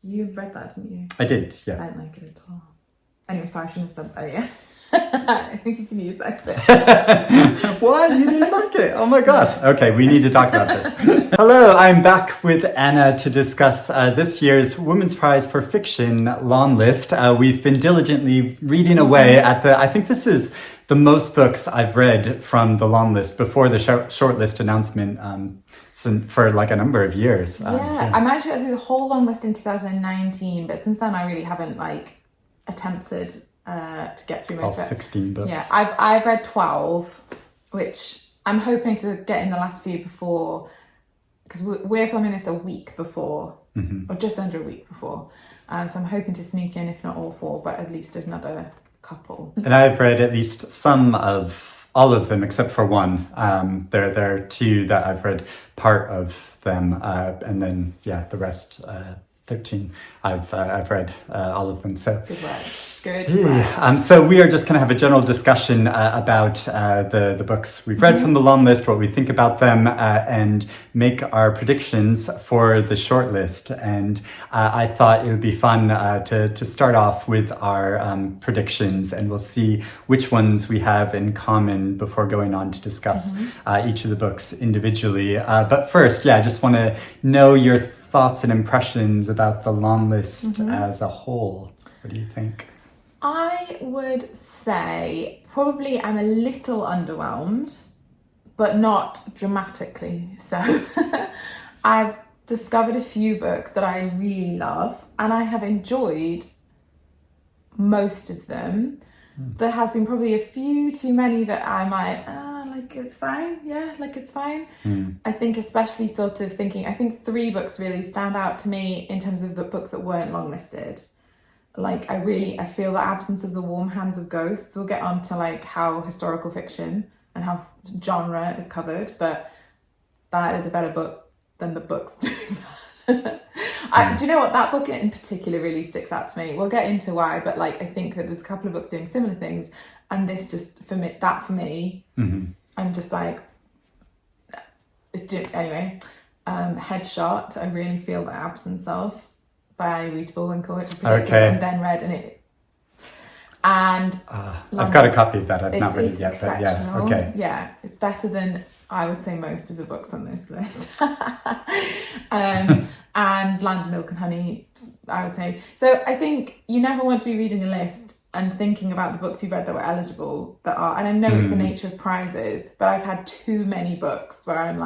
You read that, didn't you? I did, yeah. I didn't like it at all. Anyway, sorry, I shouldn't have said that, yeah. I think you can use that. What? You didn't like it? Oh my gosh. Okay, we need to talk about this. Hello, I'm back with Anna to discuss this year's Women's Prize for Fiction longlist. We've been diligently reading away at I think this is the most books I've read from the longlist before the shortlist announcement for like a number of years. I managed to get through the whole long list in 2019, but since then I really haven't attempted to get through most of it. 16 books. Yeah, I've read 12, which I'm hoping to get in the last few before, because we're filming this a week before, or just under a week before. So I'm hoping to sneak in, if not all 4, but at least another couple. And I've read at least some of all of them except for one. There are 2 that I've read part of them, and then the rest 13 I've read all of them. So good work. Good work. So we are just going to have a general discussion about the books we've read from the long list, what we think about them, and make our predictions for the short list. And I thought it would be fun to start off with our predictions, and we'll see which ones we have in common before going on to discuss each of the books individually. But first, I just want to know your thoughts and impressions about the long list as a whole. What do you think? I would say probably I'm a little underwhelmed, but not dramatically so. I've discovered a few books that I really love, and I have enjoyed most of them. There has been probably a few too many that I might, it's fine. Yeah, it's fine. I think especially sort of thinking, I think 3 books really stand out to me in terms of the books that weren't longlisted. I feel the absence of the warm hands of ghosts. We'll get on to how historical fiction and how genre is covered, but that is a better book than the books doing that. Do you know what? That book in particular really sticks out to me. We'll get into why, but I think that there's a couple of books doing similar things, and this just for me, I'm just it's doing anyway. Headshot, I really feel the absence of, by Rita Bullwinkle, which I predicted and then read, and I've got a copy of that. I've not read it yet, but it's better than I would say most of the books on this list. And Land of Milk and Honey, I would say. So I think you never want to be reading a list and thinking about the books you've read that were eligible, and I know it's the nature of prizes, but I've had too many books where I'm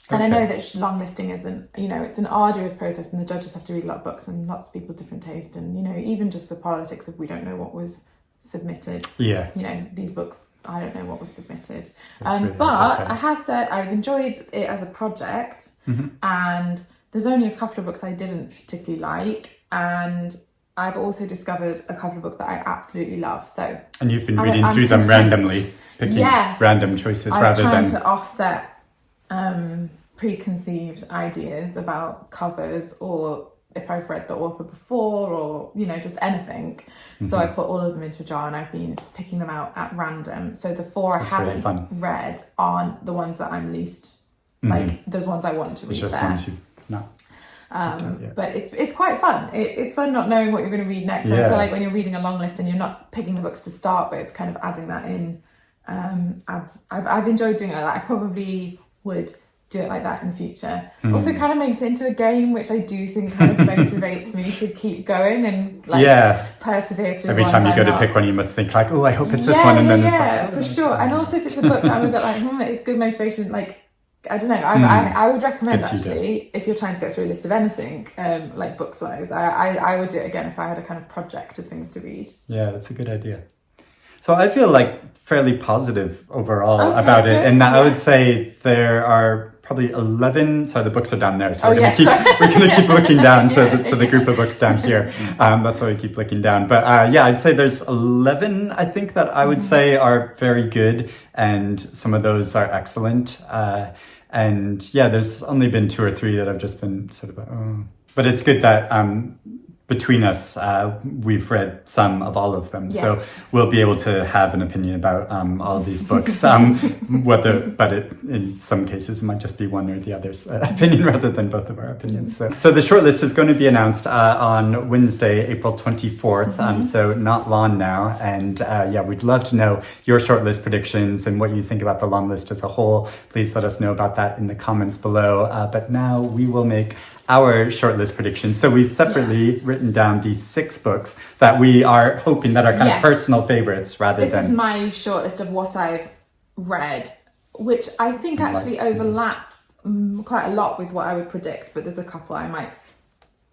And I know that long listing isn't, it's an arduous process, and the judges have to read a lot of books, and lots of people different taste, and, even just the politics of we don't know what was submitted. Yeah. These books, I don't know what was submitted. But I have said I've enjoyed it as a project, and there's only a couple of books I didn't particularly like, and I've also discovered a couple of books that I absolutely love. So. And you've been reading through them randomly, picking random choices rather than. I was trying to offset preconceived ideas about covers, or if I've read the author before, or just anything. So I put all of them into a jar, and I've been picking them out at random. So the 4 I haven't read aren't the ones that I'm least there's ones I want to read. It's just ones you've not. But it's quite fun. It's fun not knowing what you're going to read next. I feel like when you're reading a long list and you're not picking the books to start with, kind of adding that in adds. I've enjoyed doing it like that. I probably would do it like that in the future. Also kind of makes it into a game, which I do think kind of motivates me to keep going and persevere through. Every time you go to pick one, you must think I hope it's this one, and then it's for sure. And also if it's a book that I'm a bit it's good motivation. I don't know. I would recommend actually, if you're trying to get through a list of anything, books wise, I would do it again if I had a kind of project of things to read. Yeah, that's a good idea. So I feel fairly positive overall about it, and I would say there are probably 11. Sorry, the books are down there, so we're going to keep looking down to the group of books down here. That's why we keep looking down. But I'd say there's 11. I think that I would say are very good, and some of those are excellent. And there's only been 2 or 3 that I've just been sort of. But it's good that between us, we've read some of all of them, Yes. so we'll be able to have an opinion about all of these books. In some cases, it might just be one or the other's opinion rather than both of our opinions. So the shortlist is going to be announced on Wednesday, April 24th. So not long now, and we'd love to know your shortlist predictions and what you think about the long list as a whole. Please let us know about that in the comments below. But now we will make our shortlist predictions. So we've separately written down these 6 books that we are hoping that are kind of personal favorites rather than... This is my shortlist of what I've read, which I think actually overlaps quite a lot with what I would predict, but there's a couple I might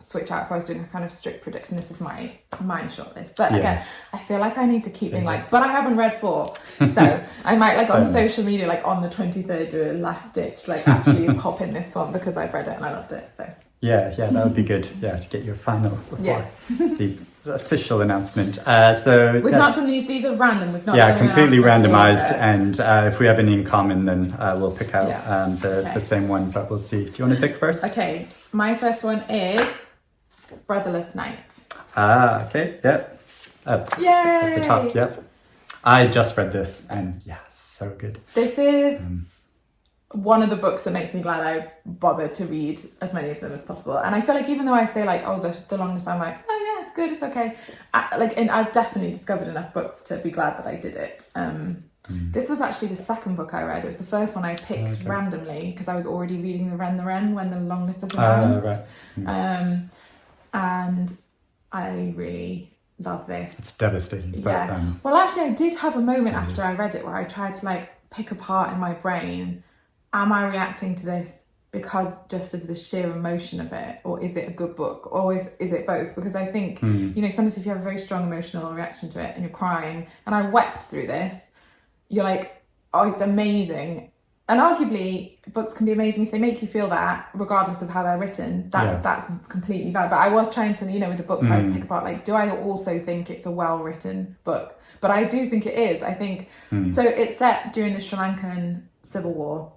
switch out if I was doing a kind of strict prediction. This is my shortlist. But again, I feel like I need to keep being like, but I haven't read 4. So I might like on social media, like on the 23rd, do a last ditch, like actually pop in this one because I've read it and I loved it. So yeah, that would be good. Yeah, to get your final before the official announcement. So we've not done these are random. We've not done completely randomized. And if we have any in common, then we'll pick out the same one. But we'll see. Do you want to pick first? Okay, my first one is Brotherless Night. Okay. Yep. Yay! At the top. Yep. I just read this, and so good. This is one of the books that makes me glad I bothered to read as many of them as possible. And I feel like even though I say like, oh, the longest, I'm like, oh yeah, it's good, it's okay. And I've definitely discovered enough books to be glad that I did it. This was actually the second book I read. It was the first one I picked randomly because I was already reading the Wren The Wren when the long list was announced. And I really love this. It's devastating. But, well, actually, I did have a moment after I read it where I tried to like pick apart in my brain, am I reacting to this because just of the sheer emotion of it, or is it a good book, or is it both? Because I think, sometimes if you have a very strong emotional reaction to it and you're crying, and I wept through this, you're like, oh, it's amazing. And arguably, books can be amazing if they make you feel that, regardless of how they're written. That's completely valid. But I was trying to, with the book price, pick apart, like, do I also think it's a well-written book? But I do think it is. I think, so it's set during the Sri Lankan Civil War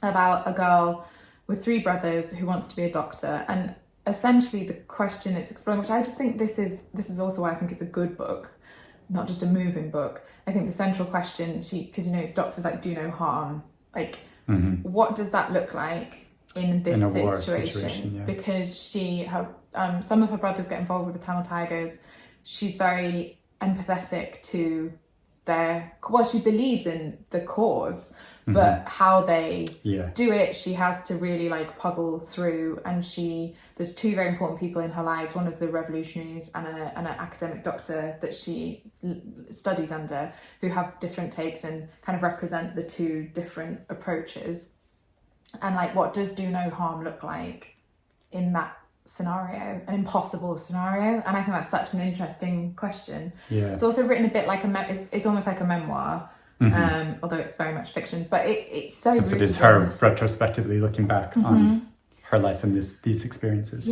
about a girl with 3 brothers who wants to be a doctor. And essentially the question it's exploring, which I just think this is also why I think it's a good book, not just a moving book. I think the central question, because doctors like do no harm. Like, what does that look like in this situation? Because some of her brothers get involved with the Tamil Tigers. She's very empathetic to she believes in the cause, but how they do it, she has to really like puzzle through. And there's 2 very important people in her lives, one of the revolutionaries and an academic doctor that she studies under, who have different takes and kind of represent the 2 different approaches. And like, what does do no harm look like in that scenario, an impossible scenario? And I think that's such an interesting question. It's also written a bit like it's almost like a memoir, although it's very much fiction, but it's so rooted. It is her retrospectively looking back on her life and these experiences.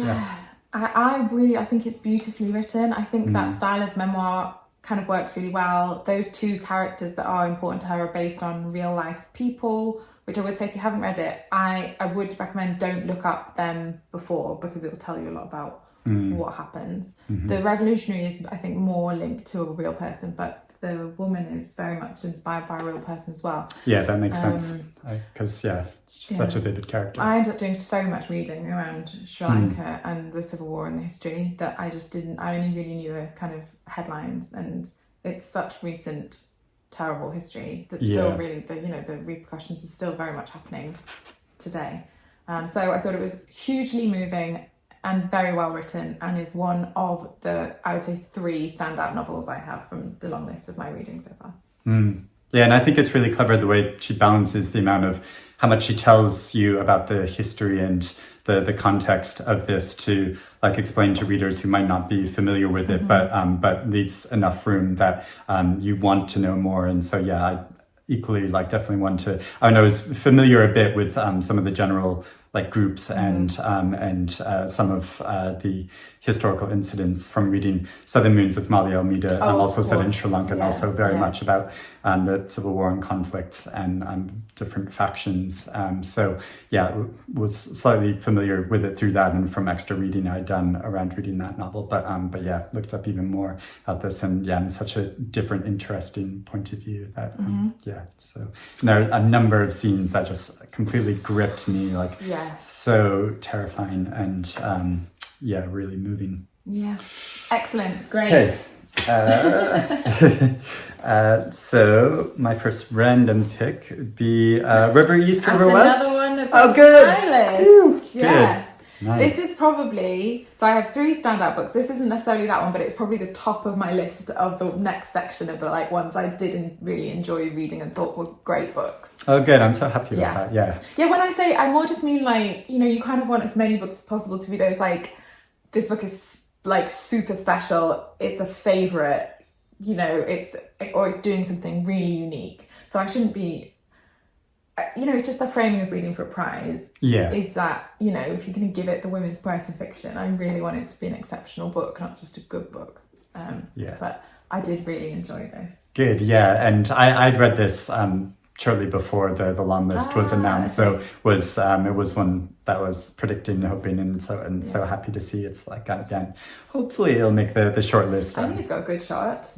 I think it's beautifully written. I think that style of memoir kind of works really well. Those 2 characters that are important to her are based on real life people, which I would say if you haven't read it, I would recommend don't look up them before, because it will tell you a lot about what happens. The revolutionary is, I think, more linked to a real person, but the woman is very much inspired by a real person as well. Yeah, that makes sense. Because, such a vivid character. I ended up doing so much reading around Sri Lanka and the Civil War and the history that I only really knew the kind of headlines, and it's such recent terrible history that still really the repercussions are still very much happening today. So I thought it was hugely moving and very well written, and is one of the, I would say, 3 standout novels I have from the long list of my reading so far. Yeah, and I think it's really clever the way she balances the amount of how much she tells you about the history and the context of this to like explain to readers who might not be familiar with it, but leaves enough room that you want to know more. And so I equally definitely want to. I was familiar a bit with some of the general like groups and some of the historical incidents from reading Southern Moons with Mali Almeida. I'm also set in Sri Lanka and also very much about the civil war and conflicts and different factions. So was slightly familiar with it through that and from extra reading I'd done around reading that novel. But looked up even more at this and in such a different, interesting point of view that so there are a number of scenes that just completely gripped me, like so terrifying and really moving. Yeah, excellent, great. Okay. So my first random pick would be River East, River West. Another one that's on my list. Yeah. Nice. This is probably, so I have 3 standout books. This isn't necessarily that one, but it's probably the top of my list of the next section of the like ones I didn't really enjoy reading and thought were great books. Oh, good. I'm so happy with that. Yeah. Yeah, when I say, I more just mean like, you kind of want as many books as possible to be those like, this book is like super special. It's a favorite, it's doing something really unique. So I shouldn't be, it's just the framing of reading for a prize. Yeah. Is that, if you're going to give it the Women's Prize in Fiction, I really want it to be an exceptional book, not just a good book. But I did really enjoy this. Good, yeah. And I'd read this shortly before the long list was announced. Okay. So it was one that was predicting, hoping, and so happy to see it's like, again, hopefully it'll make the short list. I think it's got a good shot.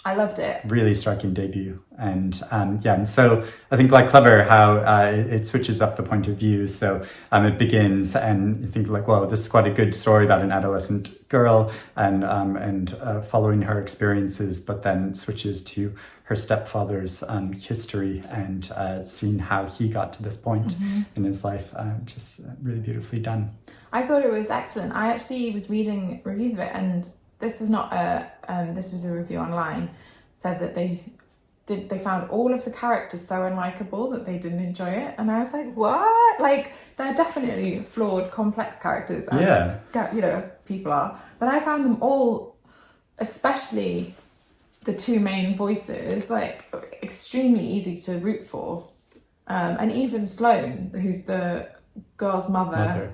I loved it. Really striking debut. And and so I think like clever how it switches up the point of view. So it begins and you think like, well, this is quite a good story about an adolescent girl and following her experiences, but then switches to her stepfather's history and seeing how he got to this point in his life. Just really beautifully done. I thought it was excellent. I actually was reading reviews of it, and this was not this was a review online, said that they found all of the characters so unlikable that they didn't enjoy it. And I was like, what? Like, they're definitely flawed, complex characters, as people are. But I found them all, especially the 2 main voices, like extremely easy to root for. And even Sloane, who's the girl's mother.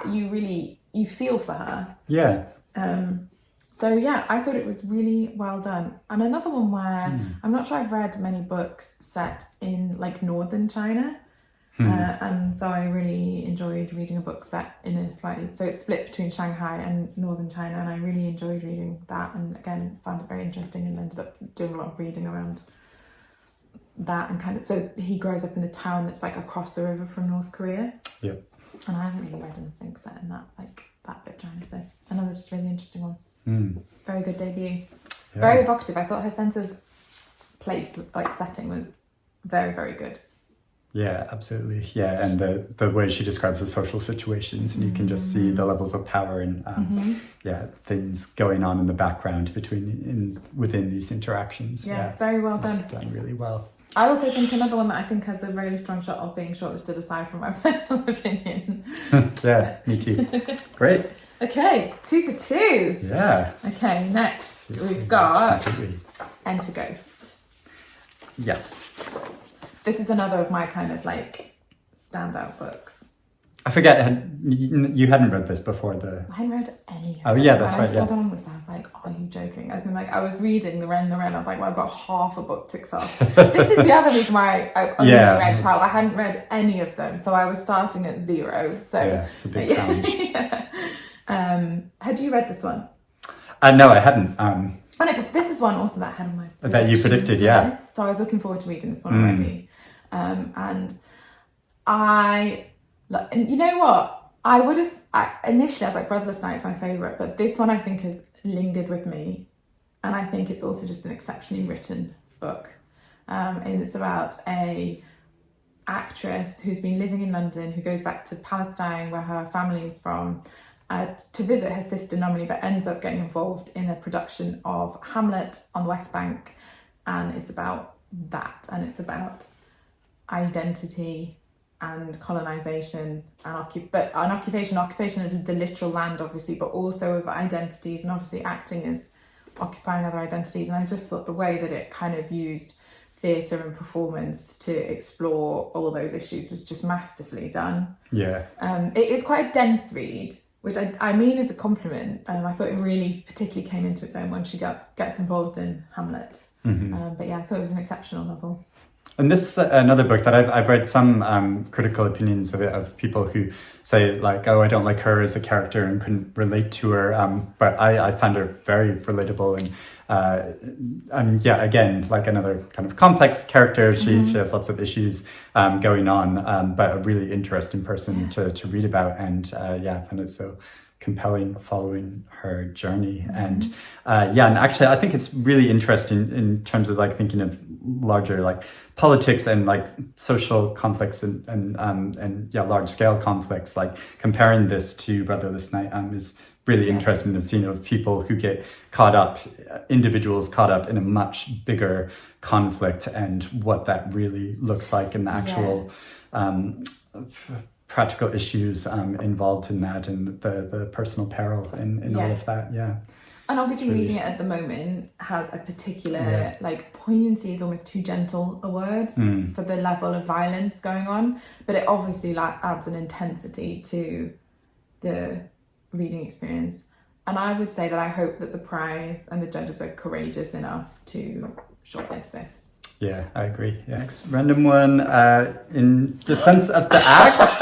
You feel for her. Yeah. I thought it was really well done. And another one where I'm not sure I've read many books set in like northern China. And so I really enjoyed reading a book set in so it's split between Shanghai and northern China, and I really enjoyed reading that, and again found it very interesting and ended up doing a lot of reading around that. So he grows up in the town that's like across the river from North Korea. Yep. And I haven't really read anything set in that bit of China, so another just really interesting one. Very good debut. Very evocative. I thought her sense of place, like setting, was very, very good. Yeah, absolutely. Yeah, and the way she describes the social situations, and you can just see the levels of power and things going on in the background within these interactions. Yeah, very well done. Done really well. I also think another one that I think has a really strong shot of being shortlisted, aside from my personal opinion. Yeah, me too. Great. Okay, 2 for 2. Yeah. Okay, next we've got Enter Ghost. Yes. This is another of my kind of like standout books. I forget, you hadn't read this before I hadn't read any of them. Oh yeah, that's right. I saw the long list, I was like, are you joking? As in like, I was reading Wren The Wren, I was like, well, I've got half a book ticked off. This is the other reason why I only read 12. I hadn't read any of them, so I was starting at 0. So it's a big challenge. Had you read this one? No, I hadn't. Oh no, because this is one also that I had on my that you predicted, yeah. list, so I was looking forward to reading this one already. And you know what? Initially I was like, Brotherless Night is my favourite, but this one I think has lingered with me, and I think it's also just an exceptionally written book. And it's about a actress who's been living in London, who goes back to Palestine, where her family is from, to visit her sister nominally, but ends up getting involved in a production of Hamlet on the West Bank. And it's about that, and it's about identity and colonisation and occupation of the literal land, obviously, but also of identities, and obviously acting is occupying other identities. And I just thought the way that it kind of used theatre and performance to explore all those issues was just masterfully done. Yeah. It is quite a dense read, which I mean as a compliment. I thought it really particularly came into its own when she gets involved in Hamlet. But yeah, I thought it was an exceptional novel. And this another book that I've read some critical opinions of it, of people who say like, oh, I don't like her as a character and couldn't relate to her. But I found her very relatable and yeah, again, like another kind of complex character. She has lots of issues going on, but a really interesting person to read about. And yeah, I found it so compelling following her journey. And yeah, and actually I think it's really interesting in terms of like thinking of larger like politics and like social conflicts and yeah, large scale conflicts, like comparing this to Brotherless Night is really interesting to see, of people who get caught up, individuals caught up in a much bigger conflict, and what that really looks like in the actual practical issues involved in that, and the personal peril in all of that. Yeah. And obviously reading it at the moment has a particular, like, poignancy is almost too gentle a word for the level of violence going on. But it obviously adds an intensity to the reading experience. And I would say that I hope that the prize and the judges were courageous enough to shortlist this. Yeah, I agree. Yeah. Next random one, in defense of the act.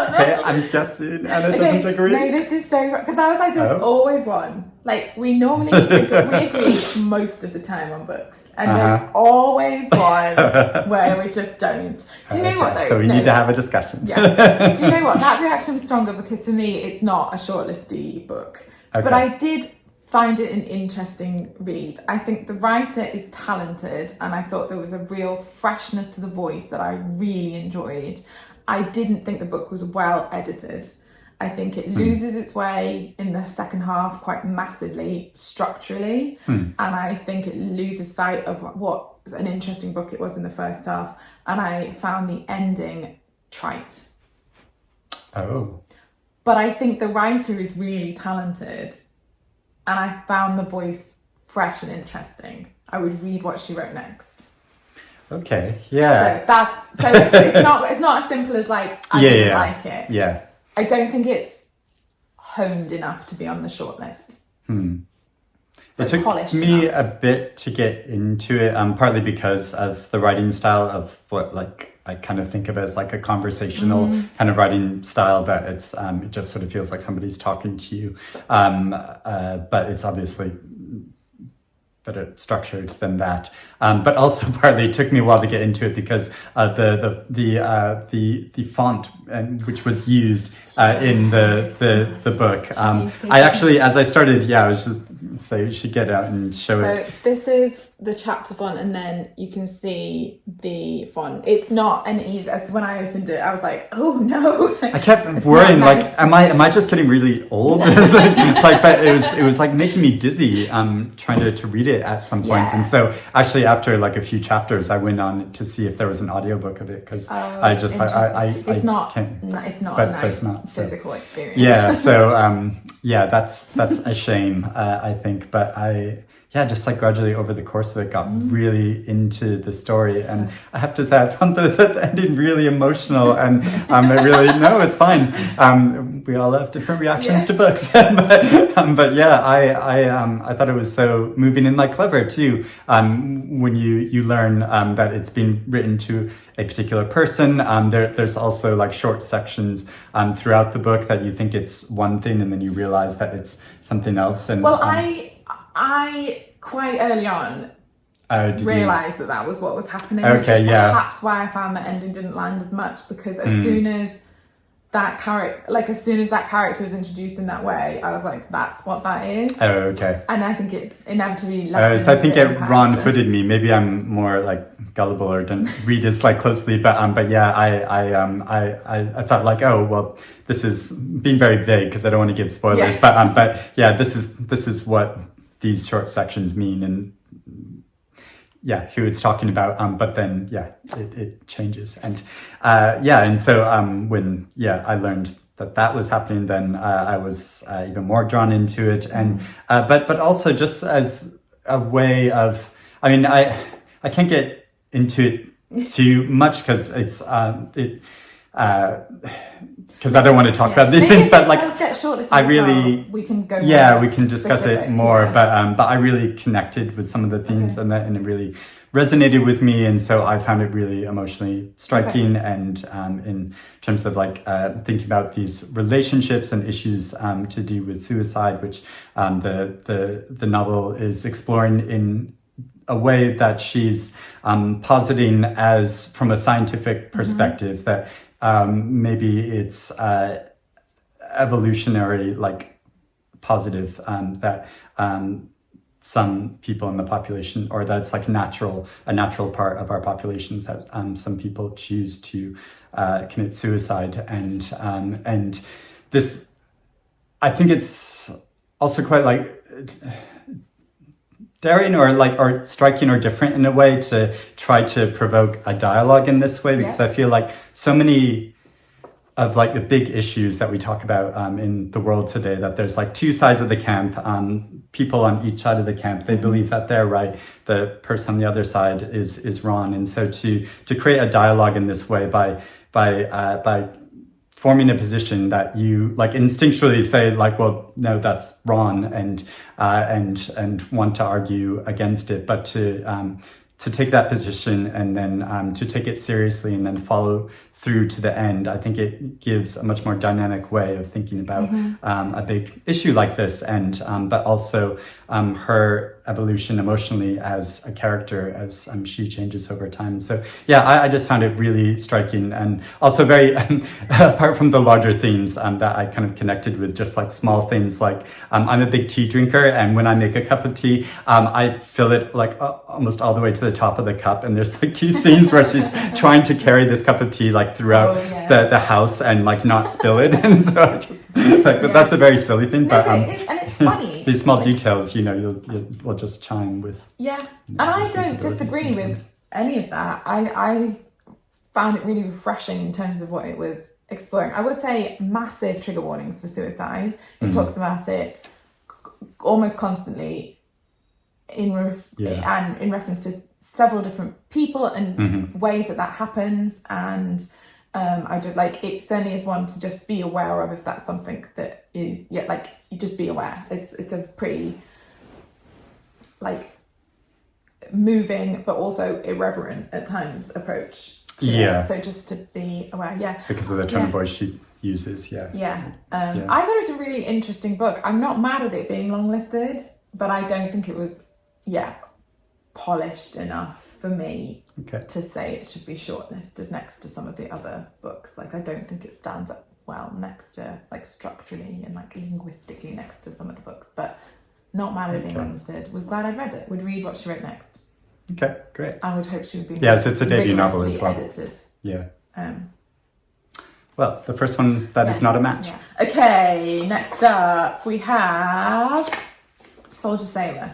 Okay, I'm guessing Anna doesn't agree. No, this is so... Because I was like, there's always one. Like, we normally we agree most of the time on books. And there's always one where we just don't. Do you know what, though? So we need to have a discussion. Yeah. Do you know what? That reaction was stronger because for me, it's not a shortlisty book. Okay. But I did find it an interesting read. I think the writer is talented, and I thought there was a real freshness to the voice that I really enjoyed. I didn't think the book was well edited. I think it loses its way in the second half quite massively structurally. And I think it loses sight of what an interesting book it was in the first half. And I found the ending trite. Oh. But I think the writer is really talented. And I found the voice fresh and interesting. I would read what she wrote next. Okay, yeah. So it's not as simple as like I didn't like it. Yeah. I don't think it's honed enough to be on the shortlist. It took me a bit to get into it, partly because of the writing style of what like I kind of think of as like a conversational kind of writing style, but it's it just sort of feels like somebody's talking to you. But it's obviously better structured than that. But also partly it took me a while to get into it because the font which was used in the book. I actually, as I started, I was just say you should get out and show it. So this is the chapter font, and then you can see the font. It's not an easy. As when I opened it, I was like, "Oh no!" I kept worrying, like, am I just getting really old? But it was like making me dizzy. Trying to read it at some points, and so actually after like a few chapters, I went on to see if there was an audiobook of it because I just it's not a nice physical experience. Yeah, so that's a shame. I think, but just like gradually over the course of it got really into the story, and I have to say I found the ending really emotional, and it's fine. We all have different reactions to books, but yeah, I thought it was so moving and like clever too. When you learn that it's been written to a particular person, there's also like short sections throughout the book that you think it's one thing, and then you realize that it's something else. And I quite early on realised that was what was happening. Okay, which is perhaps why I found that ending didn't land as much, because as soon as that character was introduced in that way, I was like, that's what that is. Oh, okay. And I think it inevitably lessens. So I think it wrong-footed me. Maybe I'm more like gullible or don't read this like closely, but yeah, I thought like, oh well, this is being very vague because I don't want to give spoilers, but yeah, this is what these short sections mean, and who it's talking about, but then it changes, and and so when I learned that was happening, then I was even more drawn into it, and but also just as a way of, I I can't get into it too much because it's because I don't want to talk about these things, but like let's get shortlisted. I really, we can go. We can discuss it more. But I really connected with some of the themes and it really resonated with me, and so I found it really emotionally striking. And in terms of like thinking about these relationships and issues to do with suicide, which the novel is exploring in a way that she's positing as from a scientific perspective that maybe it's evolutionary, like positive, that some people in the population, or that's like a natural part of our populations, that some people choose to commit suicide, and this, I think it's also quite like daring or striking or different in a way to try to provoke a dialogue in this way, because I feel like so many of like the big issues that we talk about in the world today, that there's like two sides of the camp, people on each side of the camp, they believe that they're right, the person on the other side is wrong. And so to create a dialogue in this way by forming a position that you like instinctually say like, well, no, that's wrong, and want to argue against it, but to take that position and then to take it seriously and then follow through to the end, I think it gives a much more dynamic way of thinking about a big issue like this, and but also her evolution emotionally as a character as she changes over time. So I just found it really striking, and also very apart from the larger themes that I kind of connected with, just like small things like I'm a big tea drinker, and when I make a cup of tea, I fill it like almost all the way to the top of the cup, and there's like two scenes where she's trying to carry this cup of tea like throughout the house and like not spill it, and so I just like, but that's a very silly thing, but and it's funny. These small details, you'll just chime with. Yeah, and I don't disagree with any of that. I found it really refreshing in terms of what it was exploring. I would say massive trigger warnings for suicide. It talks about it almost constantly and in reference to several different people and ways that happens, and I just like it certainly is one to just be aware of if that's something that is like you just be aware. It's a pretty like moving but also irreverent at times approach to it. So just to be aware, because of the tone of voice she uses. I thought it was a really interesting book. I'm not mad at it being longlisted, but I don't think it was polished enough for me to say it should be shortlisted next to some of the other books. Like I don't think it stands up well next to like structurally and like linguistically next to some of the books, but not mad at it being longlisted. Was glad I'd read it. Would read what she wrote next. Okay, great. I would hope she would be so it's a debut novel as well. Edited. Well, the first one that is not a match. Okay, next up we have Soldier Sailor.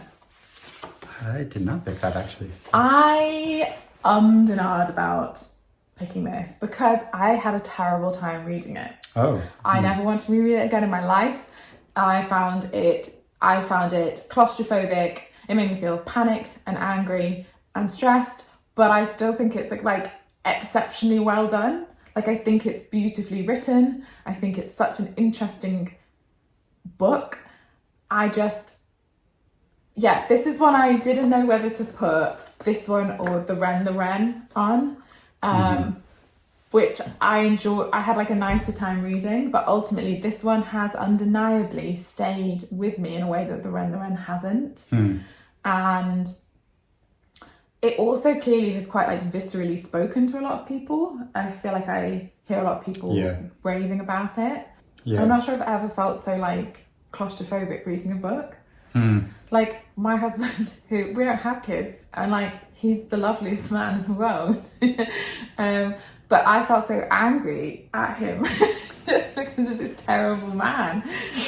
I did not pick that, actually. I and ahed about picking this because I had a terrible time reading it. I never want to reread it again in my life. I found it claustrophobic. It made me feel panicked and angry and stressed, but I still think it's like exceptionally well done. Like I think it's beautifully written. I think it's such an interesting book. This is one I didn't know whether to put this one or the Wren The Wren on, which I enjoy. I had like a nicer time reading, but ultimately this one has undeniably stayed with me in a way that the Wren The Wren hasn't. And it also clearly has quite like viscerally spoken to a lot of people. I feel like I hear a lot of people raving about it. I'm not sure if I've ever felt so like claustrophobic reading a book. Like my husband, who we don't have kids, and like he's the loveliest man in the world, but I felt so angry at him just because of this terrible man,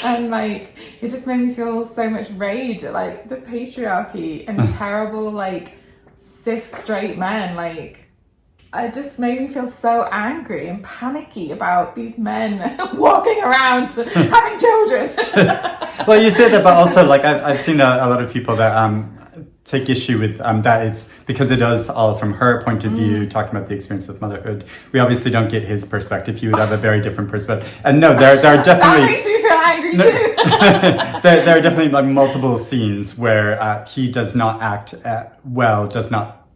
and like it just made me feel so much rage at like the patriarchy and terrible like cis straight men. Like it just made me feel so angry and panicky about these men walking around having children. Well, you said that, but also like I've seen a lot of people that take issue with that it's because it does all from her point of view, talking about the experience of motherhood. We obviously don't get his perspective. He would have a very different perspective. And no, there are definitely... That makes me feel angry too. there are definitely like multiple scenes where he does not act well, does not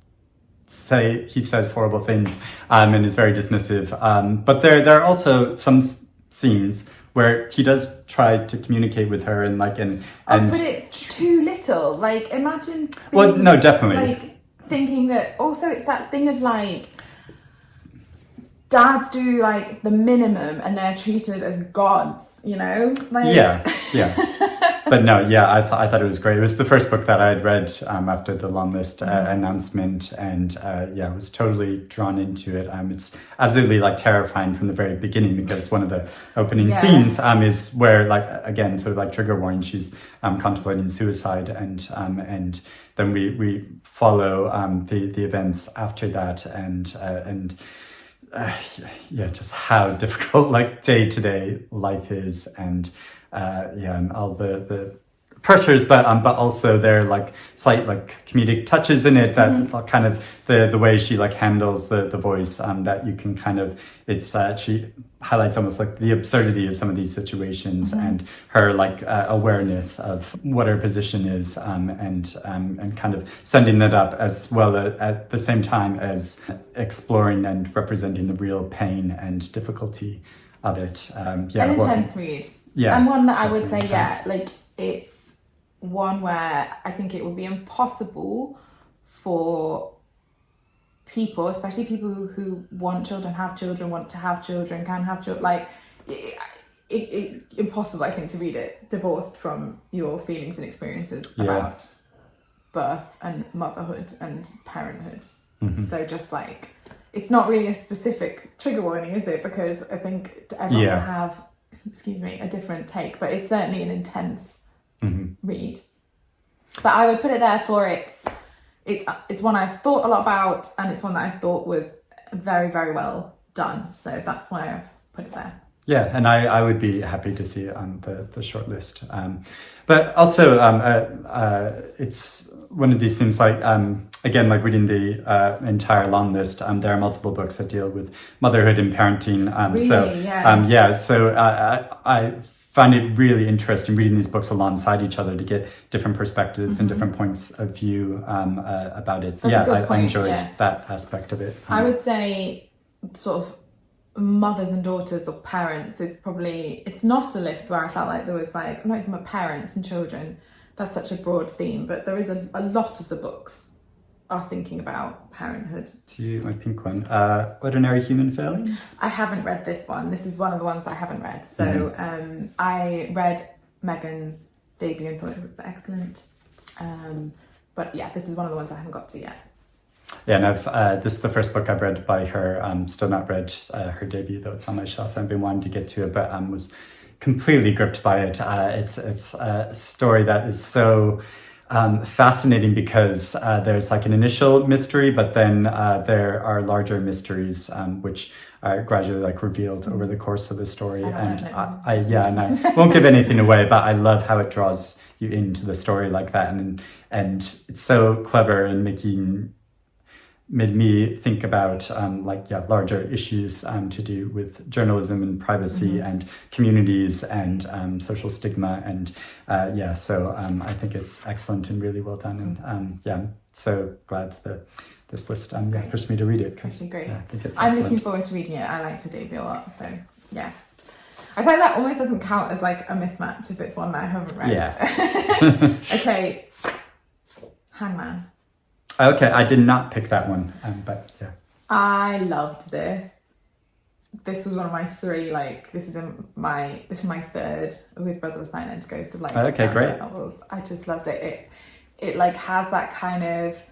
say, he says horrible things, and is very dismississive. But there are also some scenes where he does try to communicate with her and but it's too little. Like, imagine well, no, definitely. like thinking that also it's that thing of like dads do like the minimum and they're treated as gods, you know? Like... Yeah. But no, I thought it was great. It was the first book that I had read after the long list announcement, and was totally drawn into it. It's absolutely like terrifying from the very beginning, because one of the opening scenes is where, like, again, sort of like trigger warning, she's contemplating suicide, and then we follow the events after that, and just how difficult like day-to-day life is, and all the pressures, but also there are like slight like comedic touches in it that are kind of the way she like handles the voice, that you can kind of, it's she highlights almost like the absurdity of some of these situations, and her like awareness of what her position is, and kind of sending that up, as well at the same time as exploring and representing the real pain and difficulty of it. An intense read. Yeah, and one that I would say, intense. like it's one where I think it would be impossible for people, especially people who want children, have children, want to have children, can have children. Like it's impossible, I think, to read it divorced from your feelings and experiences about birth and motherhood and parenthood. So just like, it's not really a specific trigger warning, is it? Because I think everyone will have, a different take, but it's certainly an intense read. But I would put it there for it's one I've thought a lot about, and it's one that I thought was very, very well done. So that's why I've put it there. Yeah, and I would be happy to see it on the shortlist. But also, it's one of these things like, again, like reading the entire long list, there are multiple books that deal with motherhood and parenting. So I find it really interesting reading these books alongside each other to get different perspectives and different points of view about it. That's a good point. I enjoyed that aspect of it. I would say sort of mothers and daughters or parents is probably, it's not a list where I felt like there was like, not even parents and children, that's such a broad theme, but there is a lot of the books are thinking about parenthood. To you, my pink one, Ordinary Human Failings? I haven't read this one. This is one of the ones I haven't read. So I read Megan's debut and thought it was excellent. But yeah, this is one of the ones I haven't got to yet. Yeah, and this is the first book I've read by her. Still not read her debut, though it's on my shelf. I've been wanting to get to it, but was completely gripped by it. It's a story that is so fascinating because there's like an initial mystery, but then there are larger mysteries which are gradually like revealed over the course of the story. I won't give anything away, but I love how it draws you into the story like that, and it's so clever in made me think about larger issues to do with journalism and privacy and communities and social stigma, and so I think it's excellent and really well done, and I'm so glad that this list pushed me to read it. I agree. I think it's I'm excellent. looking forward to reading it. I liked her debut a lot, so yeah. I find that almost doesn't count as like a mismatch if it's one that I haven't read. Yeah. Okay, Hangman. Okay, I did not pick that one, but yeah. I loved this. This was one of my three, like, this is my third with Brotherless Night and Ghost of like okay, great novels. I just loved it. It like has that kind of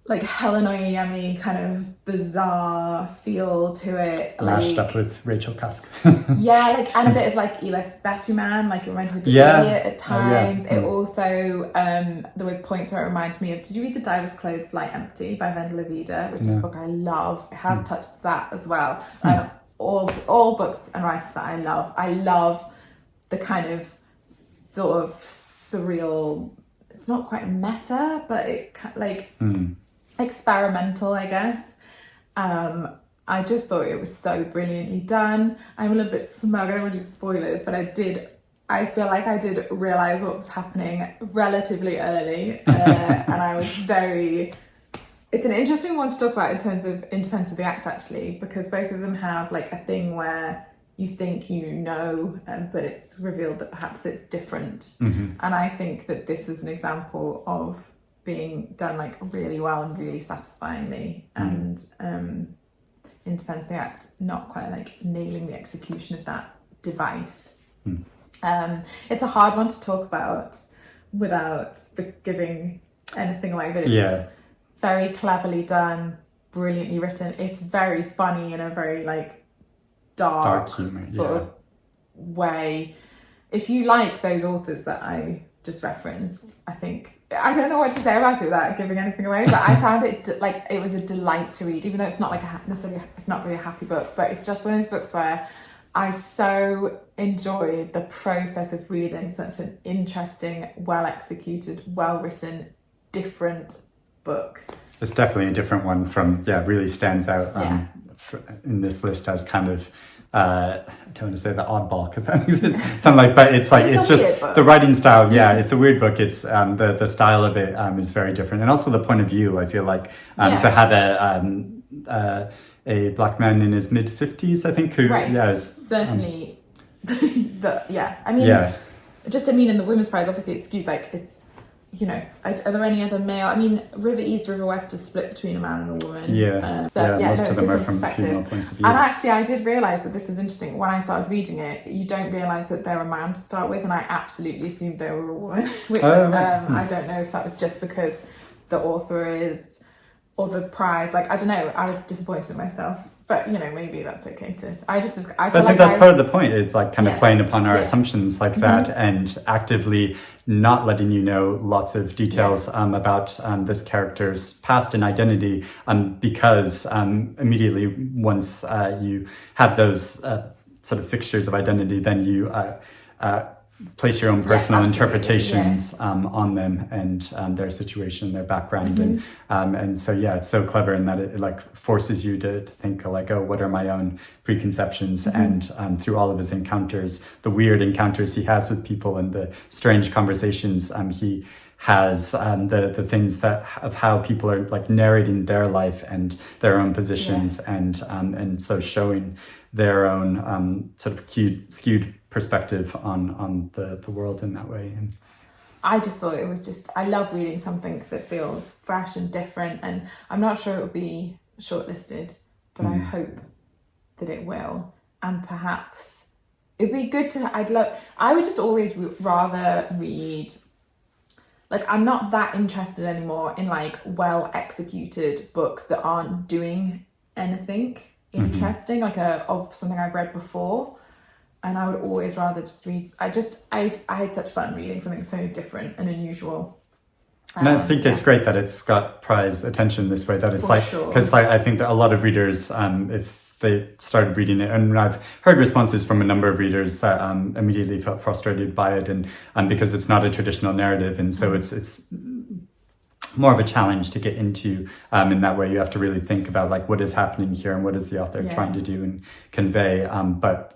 like Helena Yemi kind of bizarre feel to it. Mashed up with Rachel Cusk. And a bit of like Elif Batuman, like it reminded me of the Elliott at times. It also, there was points where it reminded me of, did you read The Diver's Clothes Lie Empty by Vendela Vida, which is a book I love. It has touched that as well. All books and writers that I love. I love the kind of sort of surreal it's not quite meta, but it like experimental, I guess. I just thought it was so brilliantly done. I'm a little bit smug, I don't want to do spoilers, but I feel like I did realise what was happening relatively early, and I was very... It's an interesting one to talk about in terms of In Defence of the Act, actually, because both of them have like a thing where you think you know, but it's revealed that perhaps it's different. And I think that this is an example of being done like really well and really satisfyingly, and In Defence of the Act not quite like nailing the execution of that device. It's a hard one to talk about without giving anything away, but it's very cleverly done, brilliantly written. It's very funny in a very like dark humor, sort of way. If you like those authors that I just referenced, I think, I don't know what to say about it without giving anything away, but I found it like it was a delight to read, even though it's not like necessarily, it's not really a happy book, but it's just one of those books where I so enjoyed the process of reading such an interesting, well executed, well written, different book. It's definitely a different one from, really stands out in this list as kind of, I don't want to say the oddball because that makes it sound like, but it's just the writing style. Yeah, it's a weird book. It's the style of it is very different. And also the point of view, I feel like, to have a black man in his mid-50s, I think, who, certainly, just in the Women's Prize, obviously it skews, like, it's, you know, are there any other male? I mean, River East, River West is split between a man and a woman. Most of them are from female points of view. And actually, I did realise that this was interesting. When I started reading it, you don't realise that they're a man to start with, and I absolutely assumed they were a woman, which I don't know if that was just because the author is, or the prize, like, I don't know, I was disappointed in myself. But, you know, maybe that's okay to... I think that's part of the point. It's like kind of playing upon our assumptions like that, and actively not letting you know lots of details about this character's past and identity, because immediately once you have those sort of fixtures of identity, then you place your own personal interpretations on them and their situation, their background, and so it's so clever in that it like forces you to think like, oh, what are my own preconceptions? And through all of his encounters, the weird encounters he has with people and the strange conversations he has, the things that of how people are like narrating their life and their own positions, and so showing their own sort of skewed perspective on the world in that way. And I just thought it was just, I love reading something that feels fresh and different, and I'm not sure it will be shortlisted, but I hope that it will. And perhaps it'd be good to, I would just always rather read, like, I'm not that interested anymore in like well executed books that aren't doing anything interesting, like of something I've read before. And I would always rather just read. I had such fun reading something so different and unusual. And I think it's great that it's got prize attention this way. That it's because I think that a lot of readers, if they started reading it, and I've heard responses from a number of readers that immediately felt frustrated by it, and because it's not a traditional narrative, and so it's more of a challenge to get into. In that way, you have to really think about like what is happening here and what is the author trying to do and convey. But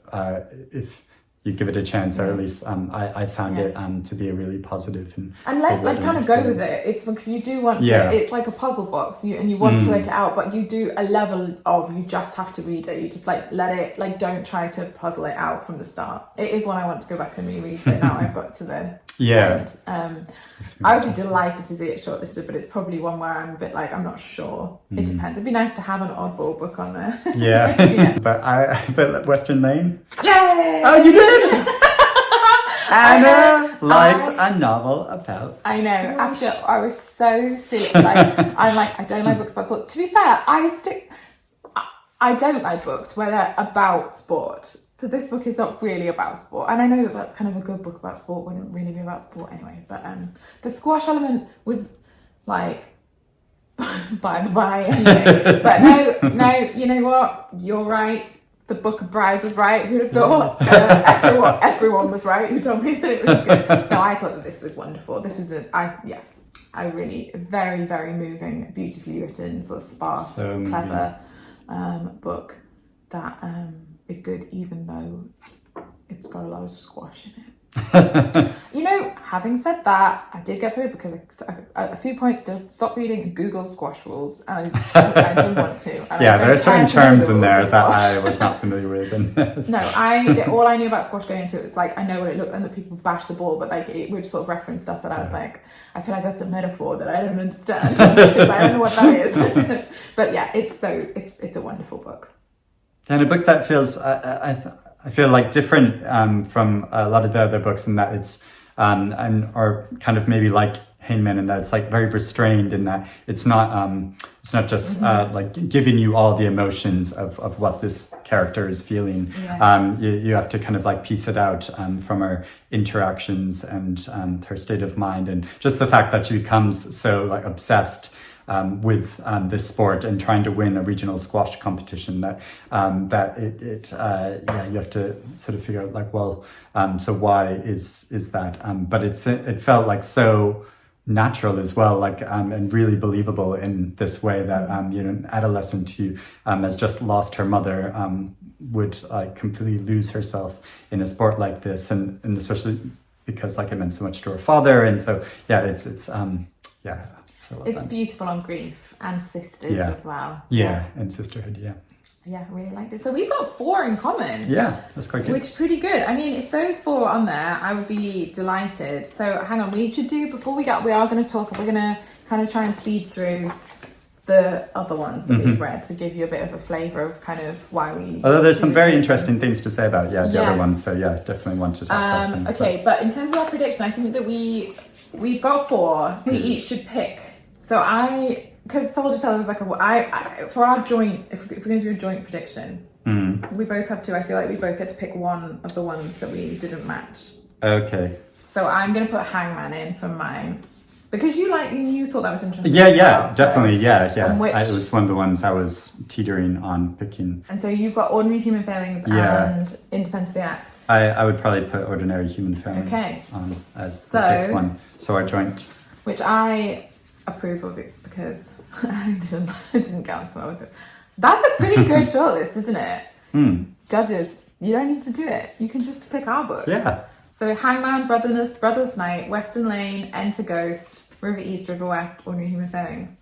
if you give it a chance, or at least I found it to be a really positive and let kind of go with it. It's because you do want to. It's like a puzzle box, and you want to work it out, but you do a level of you just have to read it. You just like let it, like, don't try to puzzle it out from the start. It is one I want to go back and reread, but now I've got to the end. I would be delighted to see it shortlisted, but it's probably one where I'm a bit like, I'm not sure. It depends. It'd be nice to have an oddball book on there. But I put Western Lane. Yay! Oh, you did. Anna liked a novel about. I know. Actually, I was so silly. Like, I don't like books about sports. To be fair, I don't like books where they're about sport. But this book is not really about sport. And I know that that's kind of a good book about sport. Wouldn't really be about sport anyway. But the squash element was like, by the by. Anyway. But no, you know what? You're right. the Book of Briars was right. Who'd have thought? Everyone was right who told me that it was good. No, I thought that this was wonderful. This was I really, very, very moving, beautifully written, sort of sparse, So clever book that is good, even though it's got a lot of squash in it. You know, having said that, I did get through because a few points to stop reading and Google squash rules, and I didn't want to. And yeah, there are certain terms in there that squash. I was not familiar with. And all I knew about squash going into it was like, I know what it looked like, that people bash the ball, but like it would sort of reference stuff that I was like, I feel like that's a metaphor that I don't understand because I don't know what that is. But yeah, it's a wonderful book. And a book that feels, I feel like different from a lot of the other books in that it's, or kind of maybe like Hangman in that it's like very restrained in that it's not just like giving you all the emotions of what this character is feeling. Yeah. You have to kind of like piece it out from her interactions and her state of mind, and just the fact that she becomes so like obsessed with this sport and trying to win a regional squash competition that you have to sort of figure out like, well, so why is that? But it felt like so natural as well, like and really believable in this way that an adolescent who has just lost her mother would completely lose herself in a sport like this, and especially because like it meant so much to her father, and so It's beautiful on grief and sisters as well. Yeah, and sisterhood, yeah. Yeah, I really liked it. So we've got 4 in common. Yeah, that's quite good. Which is pretty good. I mean, if those 4 are on there, I would be delighted. So hang on, we are going to talk, we're going to kind of try and speed through the other ones that we've read to give you a bit of a flavour of kind of why we... Although there's some very interesting things to say about the other ones, so yeah, definitely want to talk about them. Okay, but in terms of our prediction, I think that we've got 4. We each should pick. So because Soldier Seller was like for our joint, if we're going to do a joint prediction, we both have to, I feel like we both get to pick one of the ones that we didn't match. Okay. So I'm going to put Hangman in for mine. Because you thought that was interesting. Yeah, definitely, yeah. It was one of the ones I was teetering on picking. And so you've got Ordinary Human Failings and In Defense of the Act. I would probably put Ordinary Human Failings on as the 6th one. So our joint. Which I approve of it because I didn't get on so well with it. That's a pretty good shortlist, isn't it? Judges, you don't need to do it. You can just pick our books. Yeah. So Hangman, Brotherless Night, Western Lane, Enter Ghost, River East, River West, Ordinary Human Failings.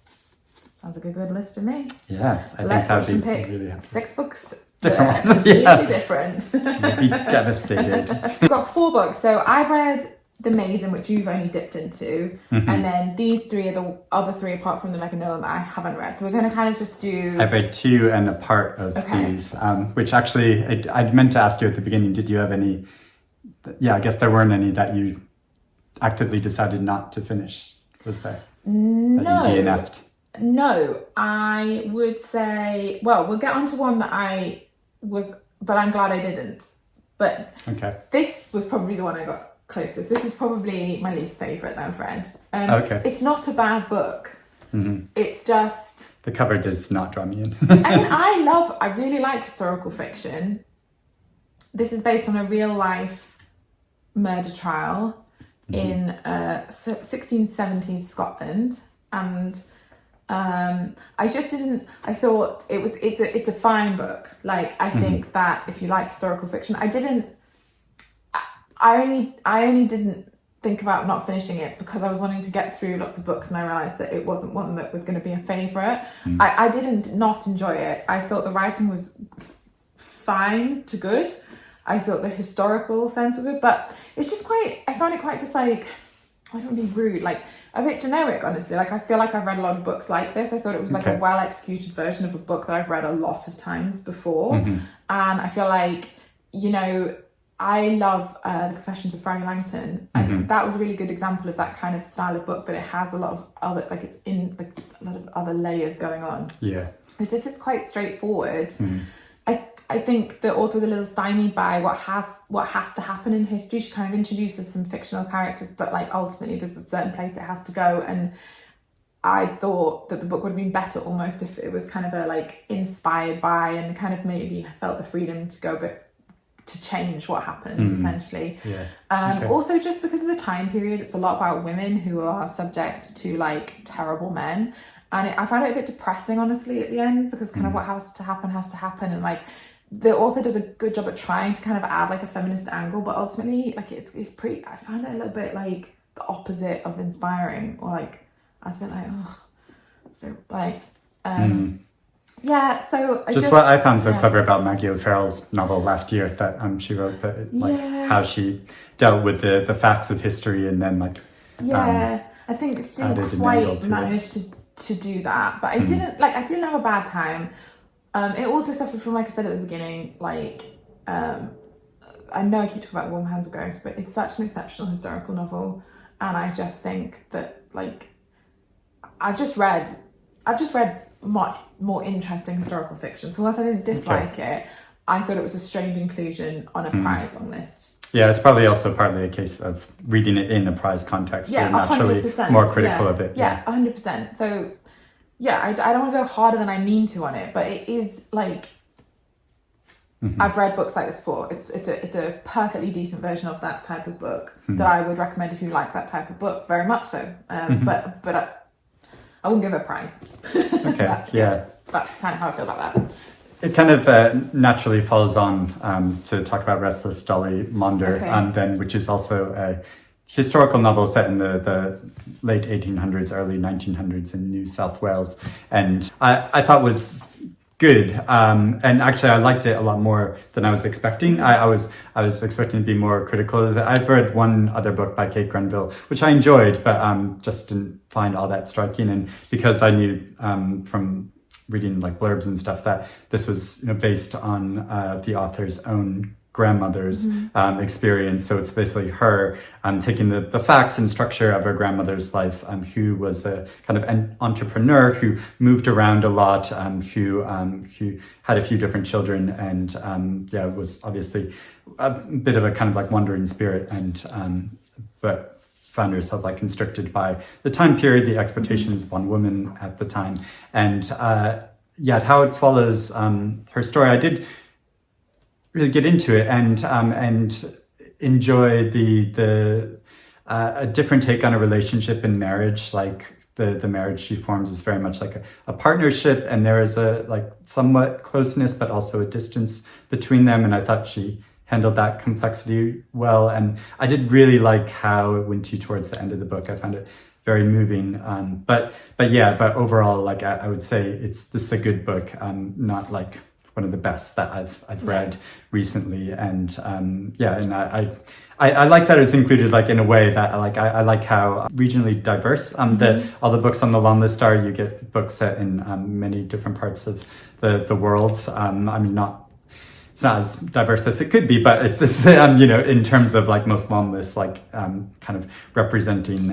Sounds like a good list to me. Yeah, Let's watch them pick really happy. 6 books. Different ones. Completely different. You'd be devastated. We've got 4 books. So I've read The Maiden, which you've only dipped into, and then these 3 are the other 3 apart from the Megan Nolan that I haven't read. So we're going to kind of just do... I've read 2 and a part of these, which actually I meant to ask you at the beginning, did you have any... Yeah, I guess there weren't any that you actively decided not to finish, was there? No. That you DNF'd? No, I would say... Well, we'll get on to one that I was... But I'm glad I didn't. But this was probably the one I got closest. This is probably my least favourite that I've read. It's not a bad book. It's just... The cover does not draw me in. I mean, I really like historical fiction. This is based on a real life murder trial in 1670s Scotland, and I thought it's a fine book. Like, I think that if you like historical fiction, I only didn't think about not finishing it because I was wanting to get through lots of books, and I realised that it wasn't one that was going to be a favourite. I didn't not enjoy it. I thought the writing was fine to good. I thought the historical sense was good, but it's just I found it quite just like, I don't want to be rude, like a bit generic, honestly. Like, I feel like I've read a lot of books like this. I thought it was like a well-executed version of a book that I've read a lot of times before. And I feel like, I love The Confessions of Franny Langton, and that was a really good example of that kind of style of book, but it has a lot of other, like, it's in like a lot of other layers going on. Yeah. Whereas this is quite straightforward. I think the author was a little stymied by what has to happen in history. She kind of introduces some fictional characters, but like ultimately there's a certain place it has to go. And I thought that the book would have been better almost if it was kind of a like inspired by, and kind of maybe felt the freedom to go a bit to change what happens essentially. Also just because of the time period, it's a lot about women who are subject to like terrible men, and I found it a bit depressing honestly at the end, because kind of what has to happen, and like the author does a good job at trying to kind of add like a feminist angle, but ultimately like it's pretty, I found it a little bit like the opposite of inspiring, or like I was a bit like, oh, it's very, like yeah, so just what I found so clever about Maggie O'Farrell's novel last year, that she wrote that like how she dealt with the facts of history, and then like I think she didn't quite manage to do that, but I didn't have a bad time. It also suffered from, like I said at the beginning, like I know I keep talking about The Warm Hands of Ghosts, but it's such an exceptional historical novel, and I just think that like I've just read much more interesting historical fiction. So whilst I didn't dislike it, I thought it was a strange inclusion on a prize long list. Yeah, it's probably also partly a case of reading it in a prize context. Yeah, you're naturally 100%. more critical of it. Yeah, 100%. So yeah, I don't want to go harder than I mean to on it, but it is like I've read books like this before. It's a perfectly decent version of that type of book that I would recommend if you like that type of book, very much so. But I wouldn't give it a prize. Okay, that's kind of how I feel about that. It kind of naturally follows on to talk about Restless, Dolly, Maunder, then, which is also a historical novel set in the late 1800s, early 1900s in New South Wales, and I thought was good, and actually I liked it a lot more than I was expecting. I was expecting to be more critical of it. I've read one other book by Kate Grenville, which I enjoyed, but just didn't find all that striking. And because I knew from reading like blurbs and stuff that this was based on the author's own grandmother's experience, so it's basically her taking the facts and structure of her grandmother's life, who was a kind of an entrepreneur who moved around a lot, who had a few different children, and was obviously a bit of a kind of like wandering spirit, and but found herself like constricted by the time period, the expectations of one woman at the time, and how it follows her story. I did really get into it and enjoy the a different take on a relationship in marriage. Like the marriage she forms is very much like a partnership, and there is a like somewhat closeness but also a distance between them, and I thought she handled that complexity well. And I did really like how it went towards the end of the book. I found it very moving, but overall, like I would say this is a good book, not like one of the best that I've read recently, and I like that it's included like in a way that I like how regionally diverse that all the books on the long list are. You get books set in many different parts of the world. I mean, it's not as diverse as it could be, but it's in terms of like most long lists, like kind of representing